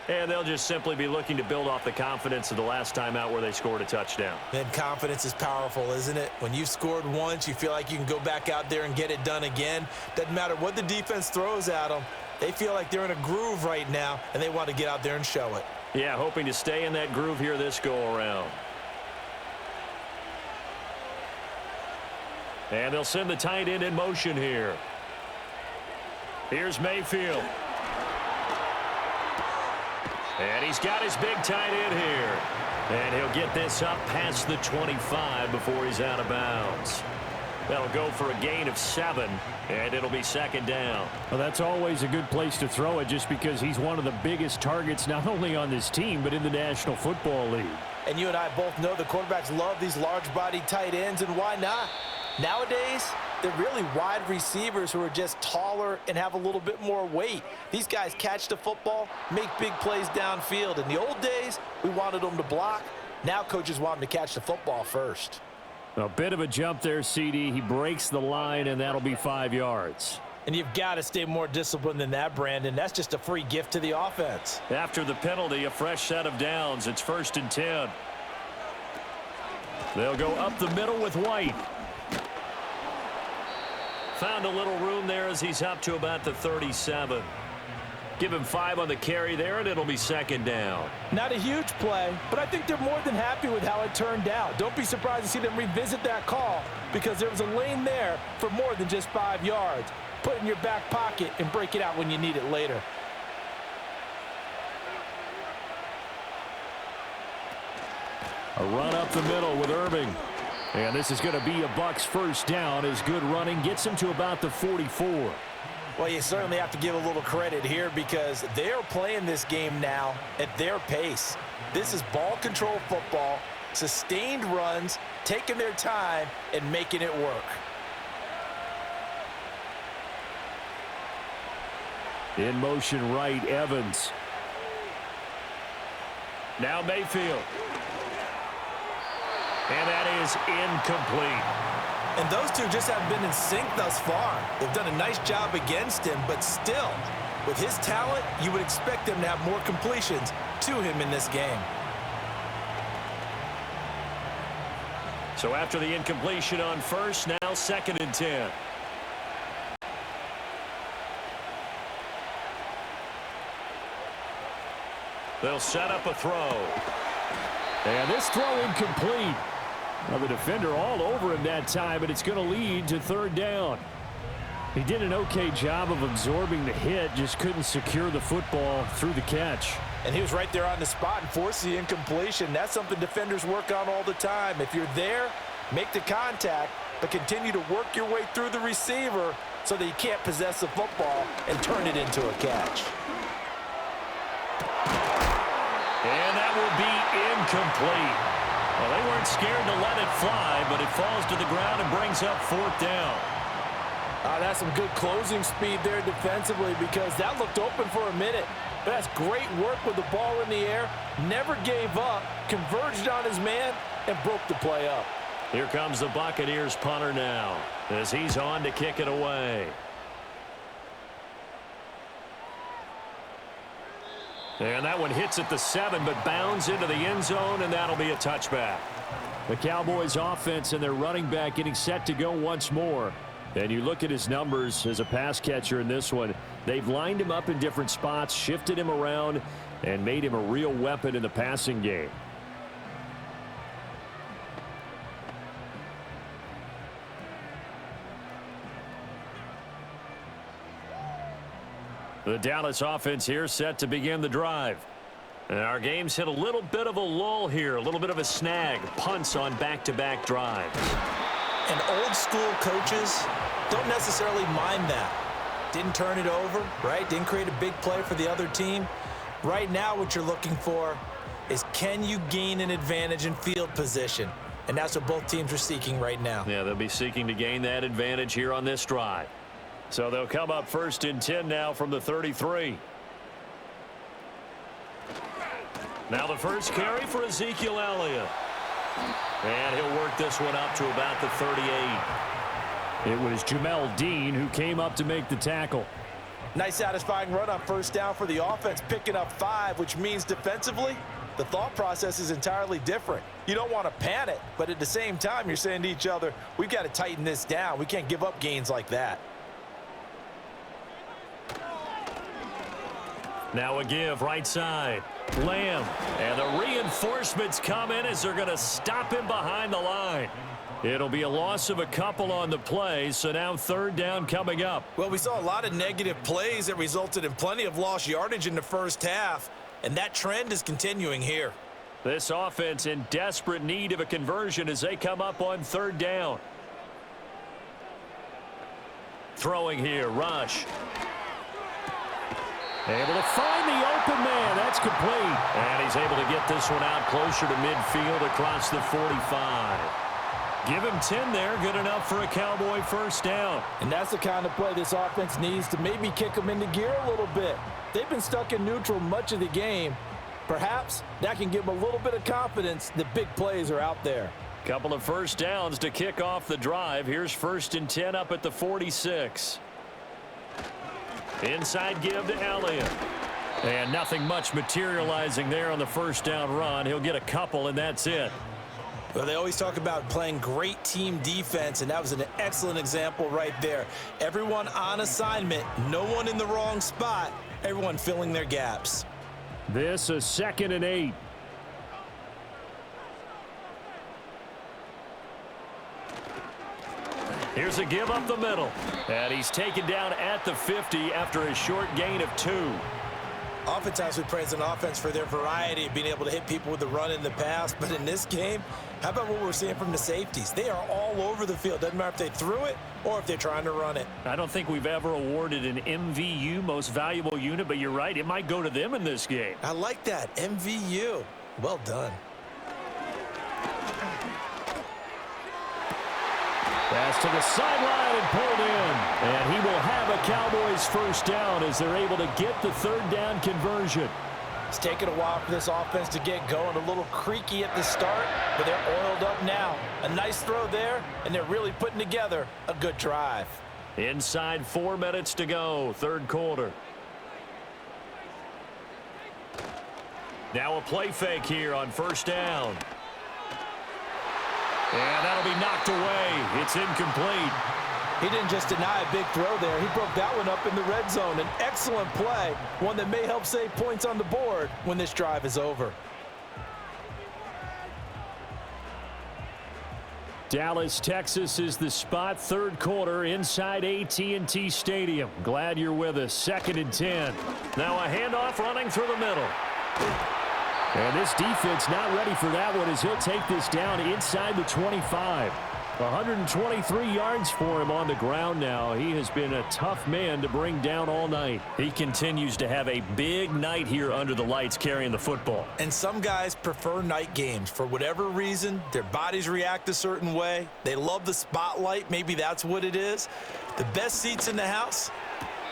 And they'll just simply be looking to build off the confidence of the last time out where they scored a touchdown. And confidence is powerful, isn't it? When you've scored once, you feel like you can go back out there and get it done again. Doesn't matter what the defense throws at them. They feel like they're in a groove right now, and they want to get out there and show it. Yeah, hoping to stay in that groove here this go-around. And they'll send the tight end in motion here. Here's Mayfield. And he's got his big tight end here. And he'll get this up past the 25 before he's out of bounds. That'll go for a gain of 7, and it'll be 2nd down. Well, that's always a good place to throw it just because he's one of the biggest targets not only on this team but in the National Football League. And you and I both know the quarterbacks love these large-bodied tight ends, and why not? Nowadays, they're really wide receivers who are just taller and have a little bit more weight. These guys catch the football, make big plays downfield. In the old days, we wanted them to block. Now coaches want them to catch the football first. A bit of a jump there, CD. He breaks the line, and that'll be 5 yards. And you've got to stay more disciplined than that, Brandon. That's just a free gift to the offense. After the penalty, a fresh set of downs. It's 1st and 10. They'll go up the middle with White. Found a little room there as he's up to about the 37. Give him 5 on the carry there, and it'll be 2nd down. Not a huge play, but I think they're more than happy with how it turned out. Don't be surprised to see them revisit that call because there was a lane there for more than just 5 yards. Put it in your back pocket and break it out when you need it later. A run up the middle with Irving. And this is going to be a Bucs 1st down as good running gets him to about the 44. Well, you certainly have to give a little credit here because they're playing this game now at their pace. This is ball control football, sustained runs, taking their time and making it work. In motion right, Evans. Now Mayfield. And that is incomplete. And those two just haven't been in sync thus far. They've done a nice job against him, but still, with his talent, you would expect them to have more completions to him in this game. So after the incompletion on first, now 2nd and 10. They'll set up a throw. And this throw incomplete. Well, the defender all over him that time, but it's going to lead to 3rd down. He did an okay job of absorbing the hit, just couldn't secure the football through the catch. And he was right there on the spot and forced the incompletion. That's something defenders work on all the time. If you're there, make the contact, but continue to work your way through the receiver so that you can't possess the football and turn it into a catch. And that will be incomplete. Well, they weren't scared to let it fly, but it falls to the ground and brings up 4th down. That's some good closing speed there defensively, because that looked open for a minute. But that's great work with the ball in the air. Never gave up, converged on his man, and broke the play up. Here comes the Buccaneers punter now, as he's on to kick it away. And that one hits at the 7, but bounds into the end zone, and that'll be a touchback. The Cowboys offense and their running back getting set to go once more. And you look at his numbers as a pass catcher in this one. They've lined him up in different spots, shifted him around, and made him a real weapon in the passing game. The Dallas offense here set to begin the drive. And our game's hit a little bit of a lull here, a little bit of a snag. Punts on back-to-back drives. And old school coaches don't necessarily mind that. Didn't turn it over, right? Didn't create a big play for the other team. Right now what you're looking for is, can you gain an advantage in field position? And that's what both teams are seeking right now. Yeah, they'll be seeking to gain that advantage here on this drive. So they'll come up 1st and 10 now from the 33. Now the first carry for Ezekiel Elliott. And he'll work this one up to about the 38. It was Jamel Dean who came up to make the tackle. Nice satisfying run on 1st down for the offense, picking up 5, which means defensively, the thought process is entirely different. You don't want to panic, but at the same time, you're saying to each other, we've got to tighten this down. We can't give up gains like that. Now a give right side. Lamb. And the reinforcements come in as they're going to stop him behind the line. It'll be a loss of a couple on the play, so now 3rd down coming up. Well, we saw a lot of negative plays that resulted in plenty of lost yardage in the first half, and that trend is continuing here. This offense in desperate need of a conversion as they come up on 3rd down. Throwing here, Rush. Able to find the open man. That's complete. And he's able to get this one out closer to midfield across the 45. Give him 10 there. Good enough for a Cowboy 1st down. And that's the kind of play this offense needs to maybe kick them into gear a little bit. They've been stuck in neutral much of the game. Perhaps that can give them a little bit of confidence that big plays are out there. Couple of 1st downs to kick off the drive. Here's 1st and 10 up at the 46. Inside give to Elliott. And nothing much materializing there on the 1st down run. He'll get a couple, and that's it. Well, they always talk about playing great team defense, and that was an excellent example right there. Everyone on assignment, no one in the wrong spot, everyone filling their gaps. This is 2nd and 8. Here's a give up the middle. And he's taken down at the 50 after a short gain of 2. Oftentimes we praise an offense for their variety of being able to hit people with the run in the pass. But in this game, how about what we're seeing from the safeties? They are all over the field. Doesn't matter if they threw it or if they're trying to run it. I don't think we've ever awarded an MVU, most valuable unit, but you're right. It might go to them in this game. I like that. MVU. Well done. Pass to the sideline and pulled in. And he will have a Cowboys 1st down as they're able to get the 3rd down conversion. It's taken a while for this offense to get going. A little creaky at the start, but they're oiled up now. A nice throw there, and they're really putting together a good drive. Inside 4 minutes to go, 3rd quarter. Now a play fake here on 1st down. And that'll be knocked away. It's incomplete. He didn't just deny a big throw there. He broke that one up in the red zone. An excellent play, one that may help save points on the board when this drive is over. Dallas, Texas is the spot. Third quarter inside AT&T Stadium. Glad you're with us. 2nd and 10. Now a handoff running through the middle. And this defense not ready for that one as he'll take this down inside the 25. 123 yards for him on the ground now. He has been a tough man to bring down all night. He continues to have a big night here under the lights carrying the football. And some guys prefer night games. For whatever reason, their bodies react a certain way. They love the spotlight. Maybe that's what it is. The best seats in the house,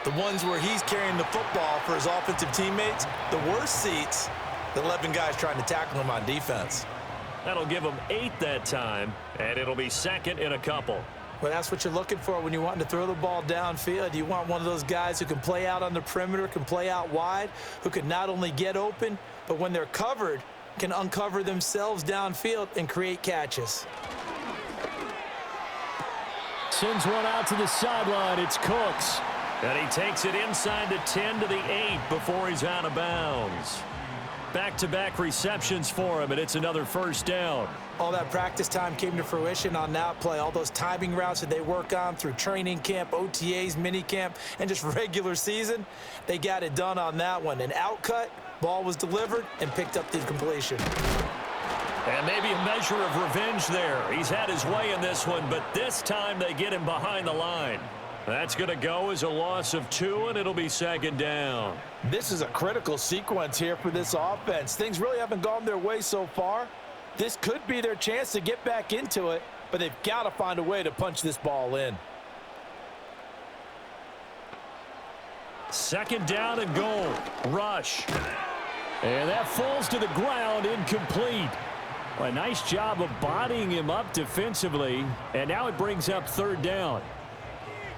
the ones where he's carrying the football for his offensive teammates. The worst seats, the 11 guys trying to tackle him on defense. That'll give him 8 that time, and it'll be 2nd and a couple. Well, that's what you're looking for when you want to throw the ball downfield. You want one of those guys who can play out on the perimeter, can play out wide, who can not only get open, but when they're covered, can uncover themselves downfield and create catches. Sends one out to the sideline. It's Cooks. And he takes it inside the 10 to the 8 before he's out of bounds. Back-to-back receptions for him, and it's another first down. All that practice time came to fruition on that play. All those timing routes that they work on through training camp, OTAs, minicamp, and just regular season, they got it done on that one. An outcut, ball was delivered, and picked up the completion. And maybe a measure of revenge there. He's had his way in this one, but this time they get him behind the line. That's going to go as a loss of 2, and it'll be 2nd down. This is a critical sequence here for this offense. Things really haven't gone their way so far. This could be their chance to get back into it, but they've got to find a way to punch this ball in. 2nd down and goal. Rush. And that falls to the ground, incomplete. Well, a nice job of bodying him up defensively, and now it brings up 3rd down.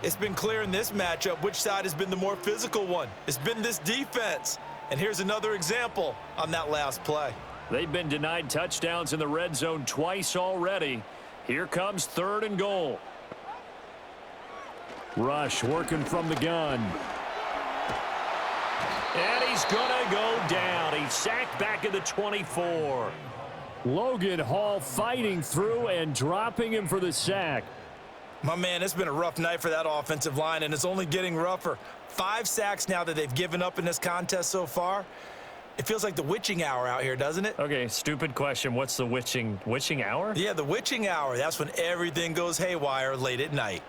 It's been clear in this matchup which side has been the more physical one. It's been this defense. And here's another example on that last play. They've been denied touchdowns in the red zone twice already. Here comes 3rd and goal. Rush working from the gun. And he's going to go down. He's sacked back at the 24. Logan Hall fighting through and dropping him for the sack. My man, it's been a rough night for that offensive line, and it's only getting rougher. 5 sacks now that they've given up in this contest so far. It feels like the witching hour out here, doesn't it? Okay, stupid question. What's the witching hour? Yeah, the witching hour. That's when everything goes haywire late at night.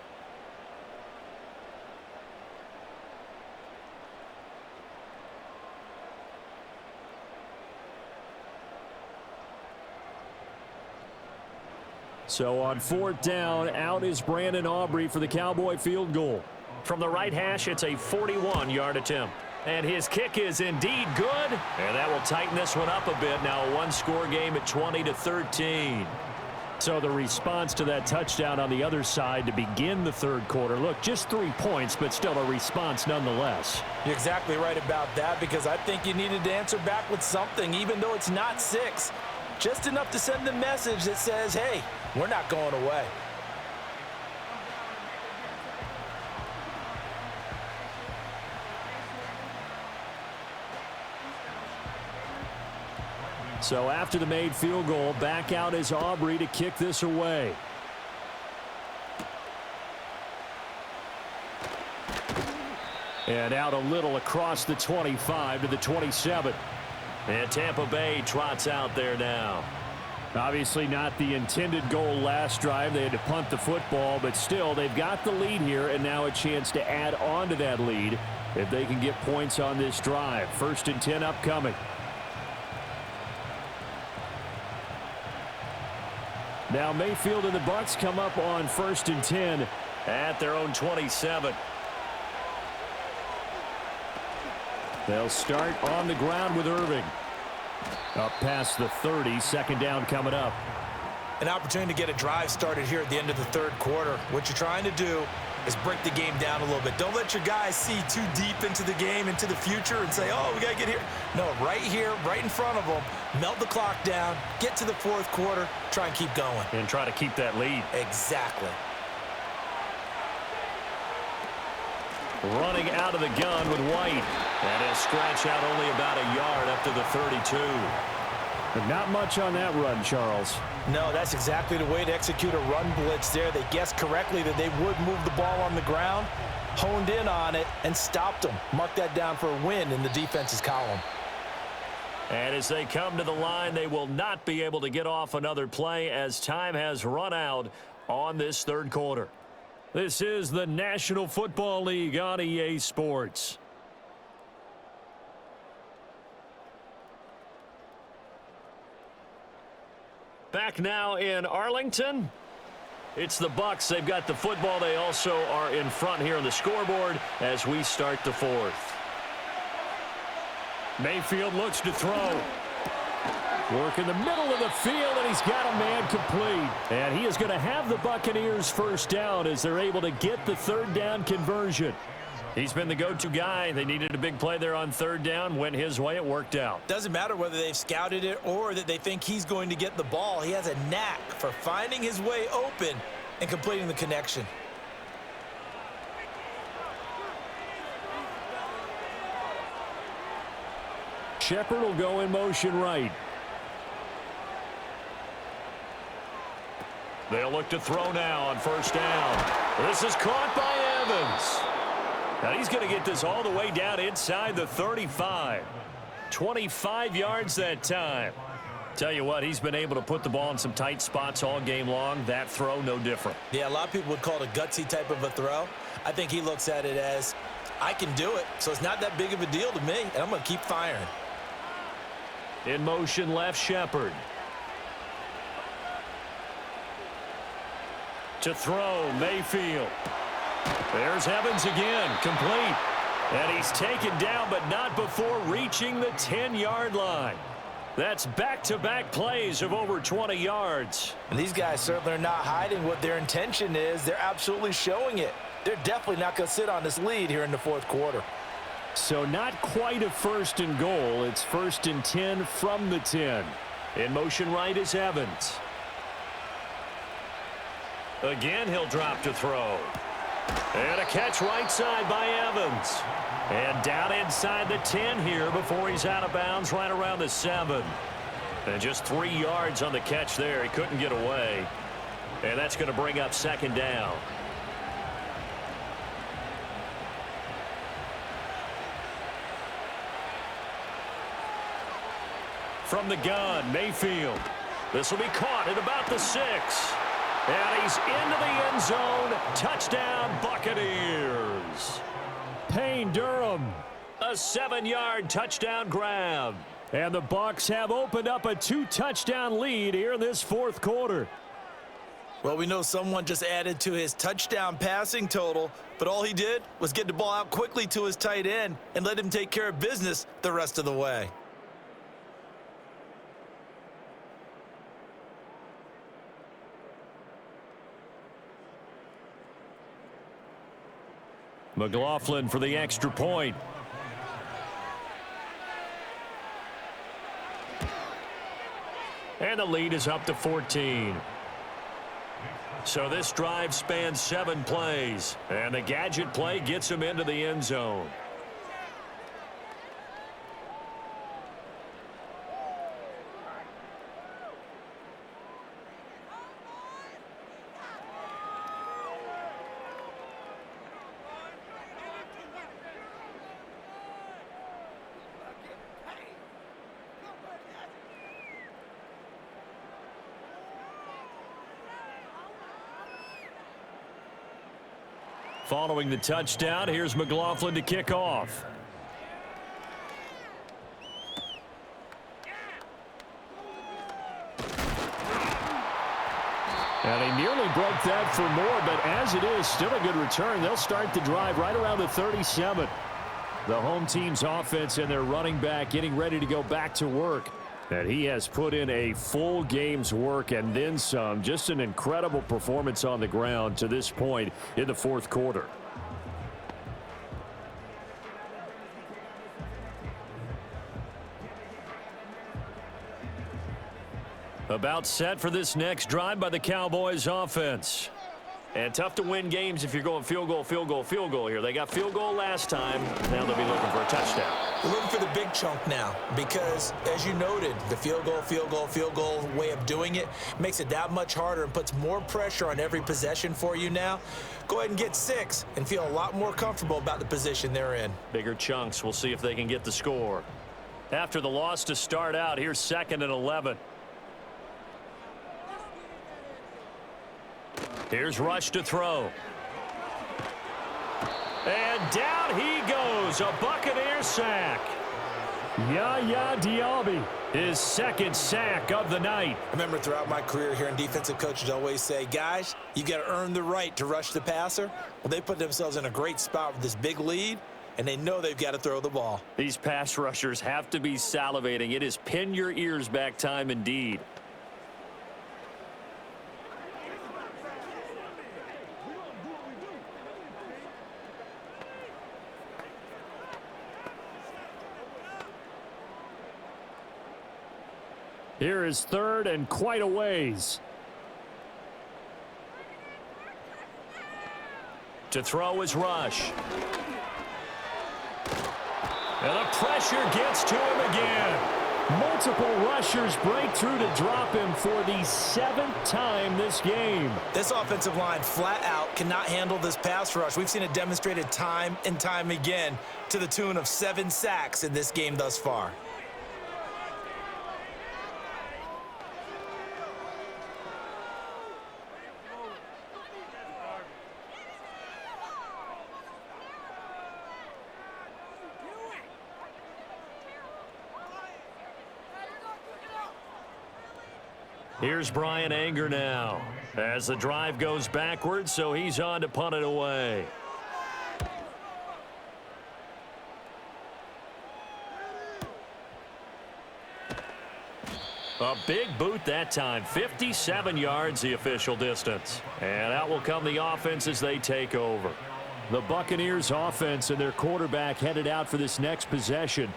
So on 4th down, out is Brandon Aubrey for the Cowboy field goal. From the right hash, it's a 41-yard attempt. And his kick is indeed good. And that will tighten this one up a bit. Now a 1-score game at 20-13. So the response to that touchdown on the other side to begin the 3rd quarter. Look, just 3 points, but still a response nonetheless. You're exactly right about that, because I think you needed to answer back with something, even though it's not 6. Just enough to send the message that says, hey, we're not going away. So after the made field goal, back out is Aubrey to kick this away. And out a little across the 25 to the 27. And Tampa Bay trots out there now. Obviously not the intended goal last drive. They had to punt the football, but still they've got the lead here, and now a chance to add on to that lead if they can get points on this drive. 1st and 10 upcoming. Now Mayfield and the Bucs come up on 1st and 10 at their own 27. They'll start on the ground with Irving. Up past the 30, 2nd down coming up. An opportunity to get a drive started here at the end of the 3rd quarter. What you're trying to do is break the game down a little bit. Don't let your guys see too deep into the game, into the future, and say, oh, we got to get here. No, right here, right in front of them, melt the clock down, get to the fourth quarter, try and keep going. And try to keep that lead. Exactly. Running out of the gun with White. And he'll scratch out only about a yard up to the 32. But not much on that run, Charles. No, that's exactly the way to execute a run blitz there. They guessed correctly that they would move the ball on the ground, honed in on it, and stopped them. Mark that down for a win in the defense's column. And as they come to the line, they will not be able to get off another play as time has run out on this third quarter. This is the National Football League on EA Sports. Back now in Arlington. It's the Bucs. They've got the football. They also are in front here on the scoreboard as we start the fourth. Mayfield looks to throw. Work in the middle of the field, and he's got a man complete. And he is going to have the Buccaneers first down as they're able to get the third down conversion. He's been the go-to guy. They needed a big play there on third down. Went his way. It worked out. Doesn't matter whether they've scouted it or that they think he's going to get the ball. He has a knack for finding his way open and completing the connection. Shepard will go in motion right. They'll look to throw now on first down. This is caught by Evans. Now he's going to get this all the way down inside the 35. 25 yards that time. Tell you what, he's been able to put the ball in some tight spots all game long. That throw, no different. Yeah, a lot of people would call it a gutsy type of a throw. I think he looks at it as, I can do it, so it's not that big of a deal to me, and I'm going to keep firing. In motion left, Shepard. To throw, Mayfield. There's Evans again, complete. And he's taken down, but not before reaching the 10-yard line. That's back-to-back plays of over 20 yards. And these guys certainly are not hiding what their intention is. They're absolutely showing it. They're definitely not going to sit on this lead here in the fourth quarter. So not quite a first and goal. It's first and 10 from the 10. In motion right is Evans. Again, he'll drop to throw. And a catch right side by Evans. And down inside the 10 here before he's out of bounds right around the 7. And just 3 yards on the catch there. He couldn't get away. And that's going to bring up second down. From the gun, Mayfield. This will be caught at about the 6. And he's into the end zone. Touchdown, Buccaneers. Payne Durham, a 7-yard touchdown grab. And the Bucs have opened up a 2-touchdown lead here in this fourth quarter. Well, we know someone just added to his touchdown passing total, but all he did was get the ball out quickly to his tight end and let him take care of business the rest of the way. McLaughlin for the extra point. And the lead is up to 14. So this drive spans 7 plays. And the gadget play gets him into the end zone. Following the touchdown, here's McLaughlin to kick off. And he nearly broke that for more, but as it is, still a good return. They'll start the drive right around the 37. The home team's offense and their running back getting ready to go back to work. And he has put in a full game's work and then some. Just an incredible performance on the ground to this point in the fourth quarter. About set for this next drive by the Cowboys offense. And tough to win games if you're going field goal, field goal, field goal here. They got field goal last time. Now they'll be looking for a touchdown. We're looking for the big chunk now because, as you noted, the field goal way of doing it makes it that much harder and puts more pressure on every possession for you now. Go ahead and get 6 and feel a lot more comfortable about the position they're in. Bigger chunks. We'll see if they can get the score. After the loss to start out, here's 2nd and 11. Here's Rush to throw. And down he goes. A Buccaneer sack. Yaya Diaby, his 2nd sack of the night. I remember throughout my career hearing defensive coaches always say, guys, you got to earn the right to rush the passer. Well, they put themselves in a great spot with this big lead, and they know they've got to throw the ball. These pass rushers have to be salivating. It is pin your ears back time indeed. Here is 3rd and quite a ways. To throw is Rush. And the pressure gets to him again. Multiple rushers break through to drop him for the 7th time this game. This offensive line flat out cannot handle this pass rush. We've seen it demonstrated time and time again to the tune of 7 sacks in this game thus far. Here's Brian Anger now as the drive goes backwards, so he's on to punt it away. A big boot that time, 57 yards the official distance. And out will come the offense as they take over. The Buccaneers offense and their quarterback headed out for this next possession.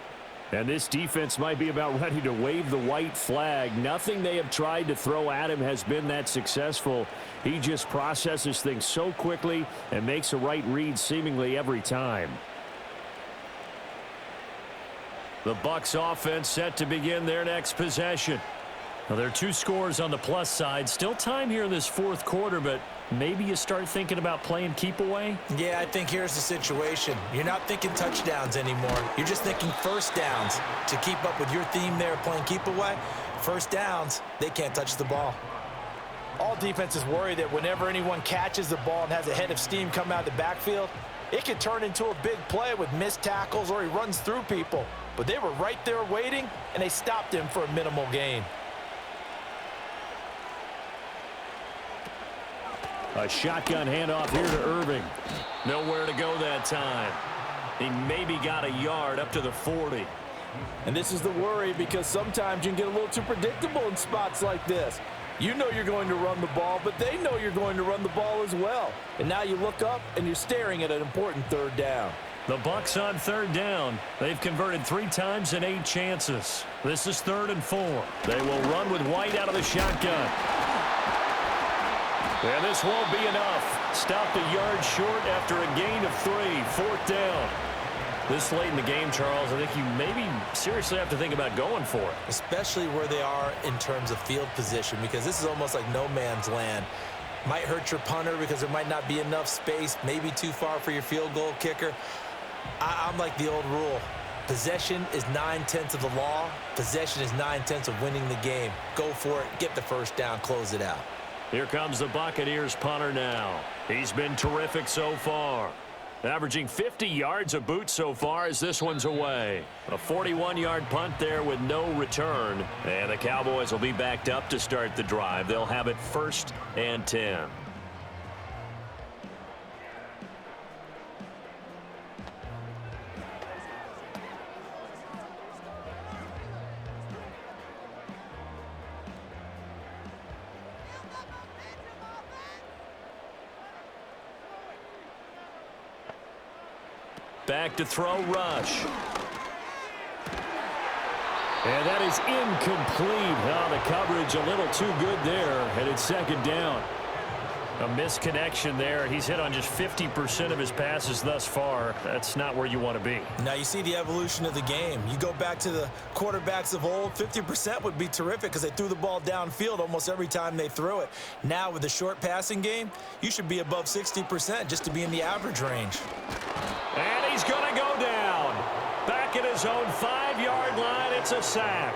And this defense might be about ready to wave the white flag. Nothing they have tried to throw at him has been that successful. He just processes things so quickly and makes a right read seemingly every time. The Bucs offense set to begin their next possession. Well, there are 2 scores on the plus side. Still time here in this fourth quarter, but maybe you start thinking about playing keep away? Yeah, I think here's the situation. You're not thinking touchdowns anymore. You're just thinking first downs to keep up with your theme there playing keep away. First downs, they can't touch the ball. All defenses worry that whenever anyone catches the ball and has a head of steam come out of the backfield, it can turn into a big play with missed tackles or he runs through people. But they were right there waiting, and they stopped him for a minimal gain. A shotgun handoff here to Irving. Nowhere to go that time. He maybe got a yard up to the 40. And this is the worry because sometimes you can get a little too predictable in spots like this. You know you're going to run the ball, but they know you're going to run the ball as well. And now you look up and you're staring at an important 3rd down. The Bucs on 3rd down. They've converted 3 times in 8 chances. This is 3rd and 4. They will run with White out of the shotgun. And this won't be enough. Stopped a yard short after a gain of 3. 4th down. This late in the game, Charles, I think you maybe seriously have to think about going for it. Especially where they are in terms of field position, because this is almost like no man's land. Might hurt your punter because there might not be enough space, maybe too far for your field goal kicker. I'm like the old rule. Possession is 9/10 of the law. Possession is 9/10 of winning the game. Go for it. Get the first down. Close it out. Here comes the Buccaneers punter now. He's been terrific so far. Averaging 50 yards a boot so far as this one's away. A 41-yard punt there with no return. And the Cowboys will be backed up to start the drive. They'll have it 1st and 10. Back to throw, Rush. And that is incomplete. Oh, the coverage a little too good there, and it's second down. A misconnection there. He's hit on just 50% of his passes thus far. That's not where you want to be. Now you see the evolution of the game. You go back to the quarterbacks of old, 50% would be terrific because they threw the ball downfield almost every time they threw it. Now with the short passing game, you should be above 60% just to be in the average range. And he's going to go down. Back at his own 5-yard line, it's a sack.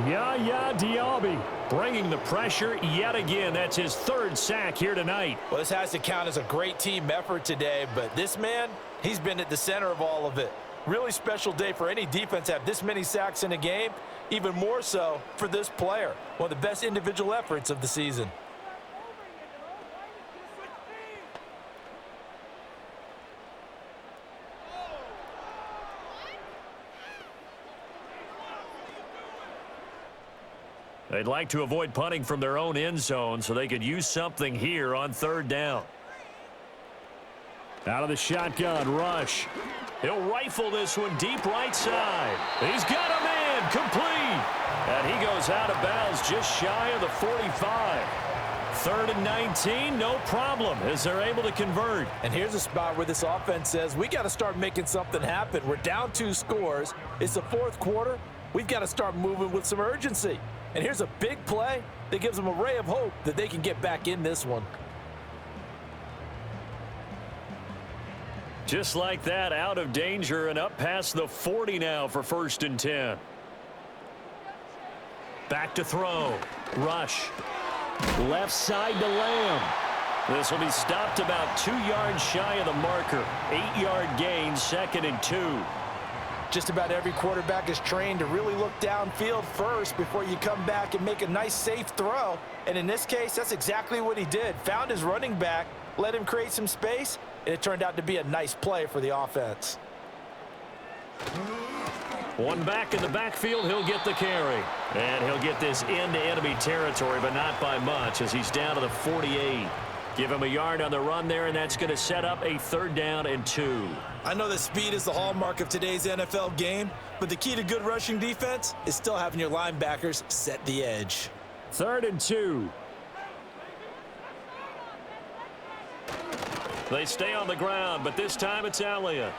Yaya Diaby bringing the pressure yet again. That's his 3rd sack here tonight. Well, this has to count as a great team effort today, but this man, he's been at the center of all of it. Really special day for any defense to have this many sacks in a game, even more so for this player. One of the best individual efforts of the season. They'd like to avoid punting from their own end zone so they could use something here on 3rd down. Out of the shotgun, Rush. He'll rifle this one deep right side. He's got him in, complete. And he goes out of bounds just shy of the 45. 3rd and 19, no problem, as they're able to convert. And here's a spot where this offense says, we got to start making something happen. We're down 2 scores. It's the 4th quarter. We've got to start moving with some urgency. And here's a big play that gives them a ray of hope that they can get back in this one. Just like that, out of danger and up past the 40 now for 1st and 10. Back to throw. Rush. Left side to Lamb. This will be stopped about 2 yards shy of the marker. 8-yard gain, 2nd and 2. Just about every quarterback is trained to really look downfield first before you come back and make a nice, safe throw. And in this case, that's exactly what he did. Found his running back, let him create some space, and it turned out to be a nice play for the offense. One back in the backfield, he'll get the carry. And he'll get this into enemy territory, but not by much as he's down to the 48. Give him a yard on the run there, and that's going to set up a 3rd down and 2. I know that speed is the hallmark of today's NFL game, but the key to good rushing defense is still having your linebackers set the edge. 3rd and 2. They stay on the ground, but this time it's Elliott.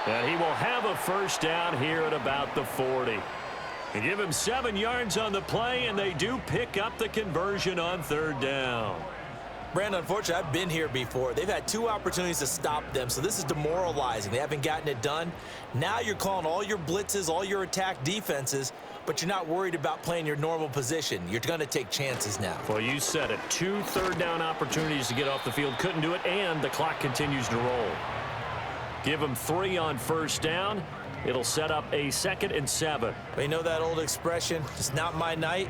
And he will have a 1st down here at about the 40. And give him 7 yards on the play, and they do pick up the conversion on 3rd down. Brandon, unfortunately, I've been here before. They've had 2 opportunities to stop them, so this is demoralizing. They haven't gotten it done. Now you're calling all your blitzes, all your attack defenses, but you're not worried about playing your normal position. You're going to take chances now. Well, you said it. 2 3rd down opportunities to get off the field. Couldn't do it, and the clock continues to roll. Give him 3 on 1st down. It'll set up a 2nd and 7. But you know that old expression, it's not my night?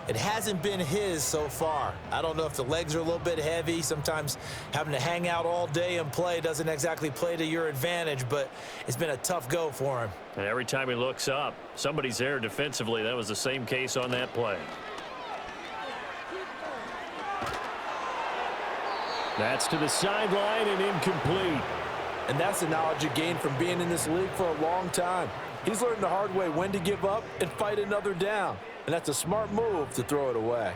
It hasn't been his so far. I don't know if the legs are a little bit heavy. Sometimes having to hang out all day and play doesn't exactly play to your advantage, but it's been a tough go for him. And every time he looks up, somebody's there defensively. That was the same case on that play. That's to the sideline and incomplete. And that's the knowledge you gain from being in this league for a long time. He's learned the hard way when to give up and fight another down. And that's a smart move to throw it away.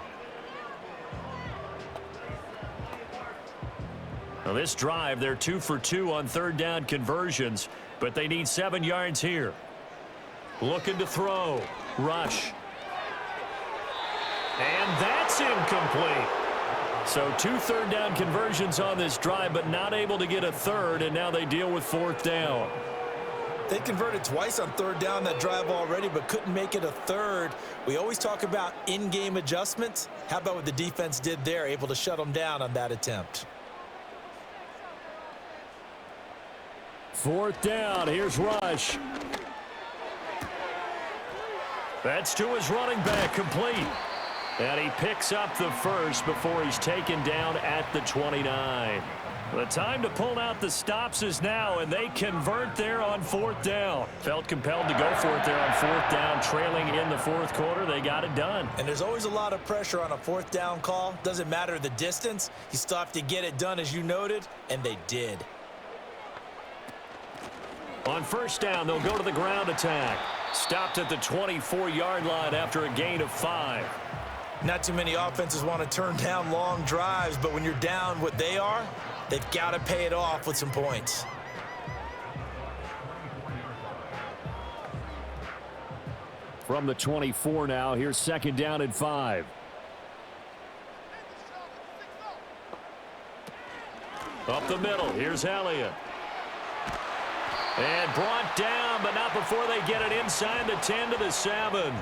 Now this drive, they're 2 for 2 on 3rd down conversions, but they need 7 yards here. Looking to throw. Rush. And that's incomplete. So 2 3rd down conversions on this drive, but not able to get a 3rd, and now they deal with 4th down. They converted twice on 3rd down that drive already, but couldn't make it a 3rd. We always talk about in-game adjustments. How about what the defense did there, able to shut them down on that attempt? 4th down, here's Rush. That's to his running back, complete. And he picks up the 1st before he's taken down at the 29. The time to pull out the stops is now, and they convert there on 4th down. Felt compelled to go for it there on 4th down, trailing in the 4th quarter. They got it done. And there's always a lot of pressure on a 4th down call. Doesn't matter the distance. You still have to get it done, as you noted, and they did. On first down, they'll go to the ground attack. Stopped at the 24-yard line after a gain of 5. Not too many offenses want to turn down long drives, but when you're down what they are, they've got to pay it off with some points. From the 24 now, here's second down and 5. Up the middle, here's Elliott. And brought down, but not before they get it inside the 10 to the 7.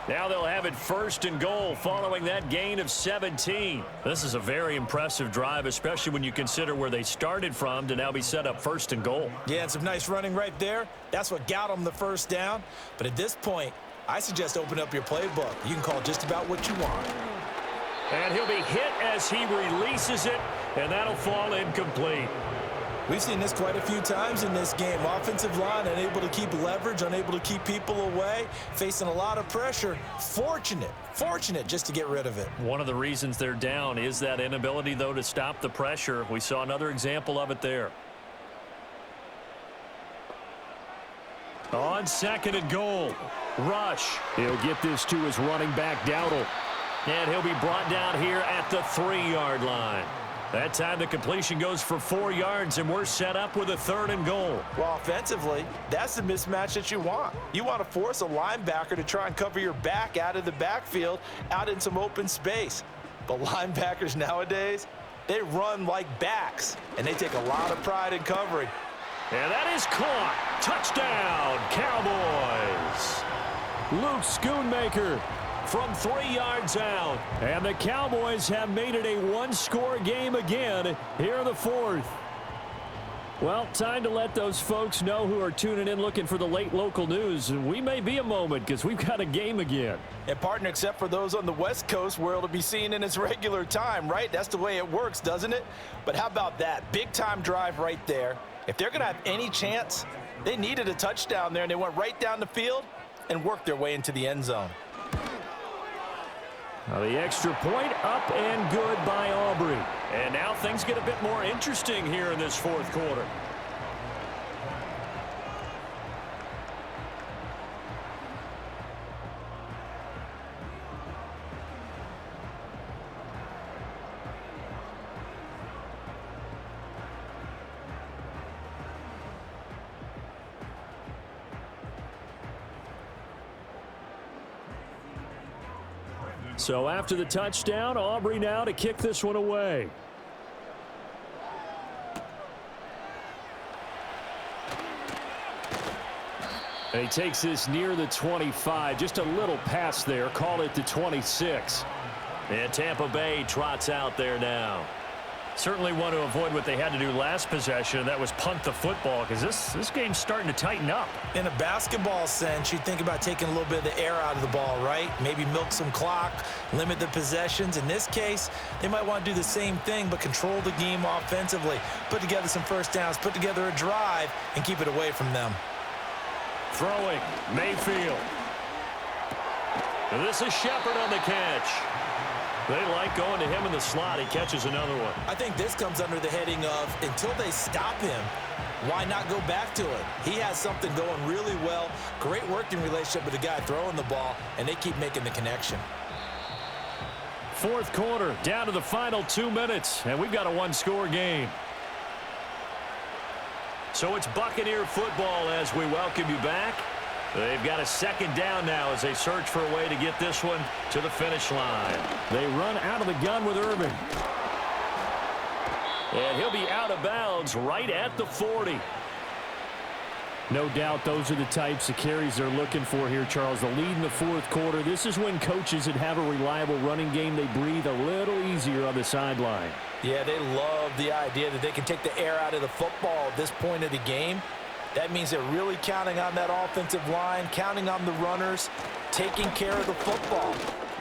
Now they'll have it first and goal following that gain of 17. This is a very impressive drive, especially when you consider where they started from to now be set up first and goal. Yeah, and some nice running right there. That's what got them the first down. But at this point, I suggest open up your playbook. You can call just about what you want. And he'll be hit as he releases it, and that'll fall incomplete. We've seen this quite a few times in this game. Offensive line unable to keep leverage, unable to keep people away, facing a lot of pressure. Fortunate just to get rid of it. One of the reasons they're down is that inability, though, to stop the pressure. We saw another example of it there. On second and goal, Rush. He'll get this to his running back, Dowdle. And he'll be brought down here at the 3-yard line. That time the completion goes for 4 yards, and we're set up with a third and goal. Well, offensively, that's the mismatch that you want. You want to force a linebacker to try and cover your back out of the backfield, out in some open space. But linebackers nowadays, they run like backs, and they take a lot of pride in covering. And that is caught. Touchdown, Cowboys. Luke Schoonmaker from 3 yards out. And the Cowboys have made it a one-score game again here in the fourth. Well, time to let those folks know who are tuning in looking for the late local news. We may be a moment because we've got a game again. And partner, except for those on the West Coast where it'll be seen in its regular time, right? That's the way it works, doesn't it? But how about that? Big-time drive right there. If they're going to have any chance, they needed a touchdown there, and they went right down the field and worked their way into the end zone. Now the extra point up and good by Aubrey. And now things get a bit more interesting here in this fourth quarter. So after the touchdown, Aubrey now to kick this one away. And he takes this near the 25. Just a little pass there. Call it the 26. And Tampa Bay trots out there now. Certainly want to avoid what they had to do last possession, and that was punt the football, because this game's starting to tighten up. In a basketball sense, you think about taking a little bit of the air out of the ball, right? Maybe milk some clock, limit the possessions. In this case, they might want to do the same thing, but control the game offensively. Put together some first downs, put together a drive, and keep it away from them. Throwing, Mayfield. And this is Shepard on the catch. They like going to him in the slot. He catches another one. I think this comes under the heading of, until they stop him, why not go back to it? He has something going really well. Great working relationship with the guy throwing the ball, and they keep making the connection. Fourth quarter, down to the final 2 minutes, and we've got a one-score game. So it's Buccaneer football as we welcome you back. They've got a second down now as they search for a way to get this one to the finish line. They run out of the gun with Irvin. And he'll be out of bounds right at the 40. No doubt those are the types of carries they're looking for here, Charles. The lead in the fourth quarter. This is when coaches that have a reliable running game, they breathe a little easier on the sideline. Yeah, they love the idea that they can take the air out of the football at this point of the game. That means they're really counting on that offensive line, counting on the runners, taking care of the football.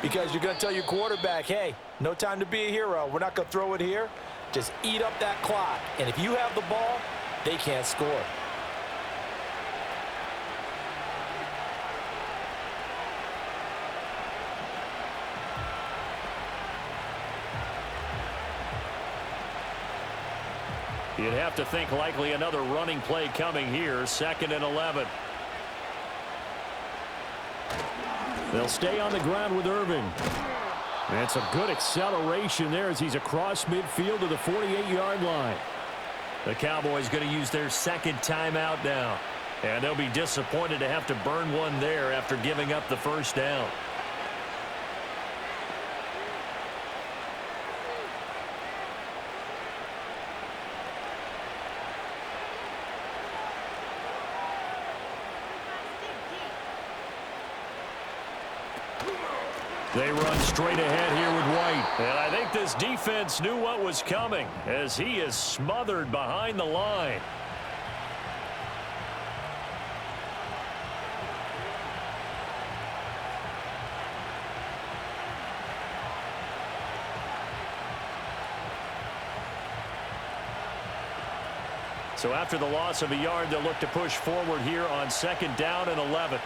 Because you're going to tell your quarterback, hey, no time to be a hero. We're not going to throw it here. Just eat up that clock. And if you have the ball, they can't score. You'd have to think likely another running play coming here, 2nd and 11. They'll stay on the ground with Irving. That's a good acceleration there as he's across midfield to the 48-yard line. The Cowboys going to use their 2nd timeout now. And they'll be disappointed to have to burn one there after giving up the 1st down. They run straight ahead here with White. And I think this defense knew what was coming as he is smothered behind the line. So after the loss of a yard, they'll look to push forward here on 2nd down and 11.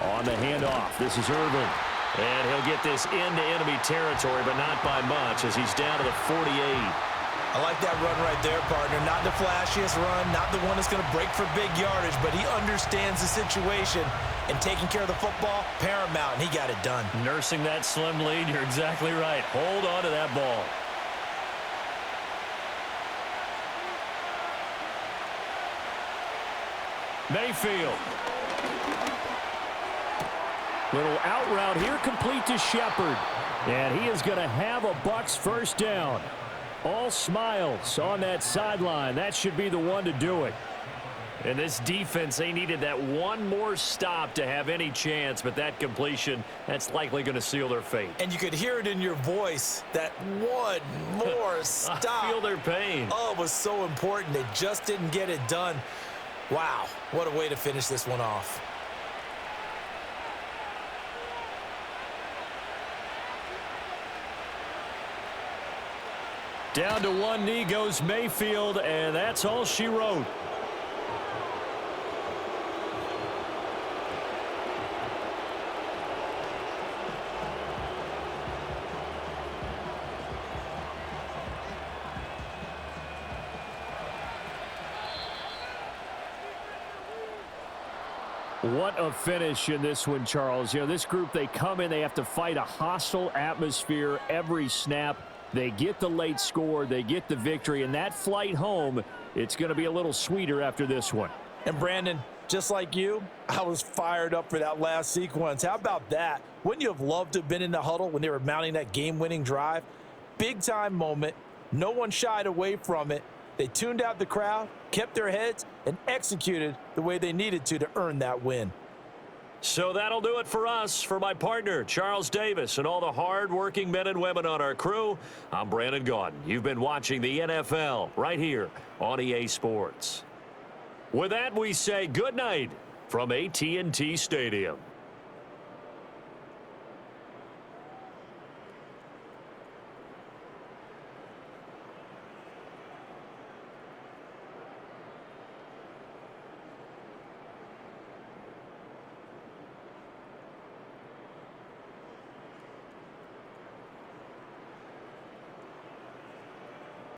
On the handoff, this is Irving. And he'll get this into enemy territory, but not by much as he's down to the 48. I like that run right there, partner. Not the flashiest run, not the one that's going to break for big yardage, but he understands the situation, and taking care of the football, paramount, and he got it done. Nursing that slim lead, you're exactly right. Hold on to that ball. Mayfield. Little out route here, complete to Shepard. And he is going to have a Bucs 1st down. All smiles on that sideline. That should be the one to do it. And this defense, they needed that one more stop to have any chance, but that completion, that's likely going to seal their fate. And you could hear it in your voice, that one more stop. I feel their pain. Oh, it was so important. They just didn't get it done. Wow, what a way to finish this one off. Down to one knee goes Mayfield, and that's all she wrote. What a finish in this one, Charles. You know, this group, they come in, they have to fight a hostile atmosphere every snap. They get the late score, they get the victory, and that flight home, it's going to be a little sweeter after this one. And Brandon, just like you, I was fired up for that last sequence. How about that? Wouldn't you have loved to have been in the huddle when they were mounting that game-winning drive? Big-time moment. No one shied away from it. They tuned out the crowd, kept their heads, and executed the way they needed to earn that win. So that'll do it for us. For my partner, Charles Davis, and all the hard-working men and women on our crew, I'm Brandon Gaudin. You've been watching the NFL right here on EA Sports. With that, we say good night from AT&T Stadium.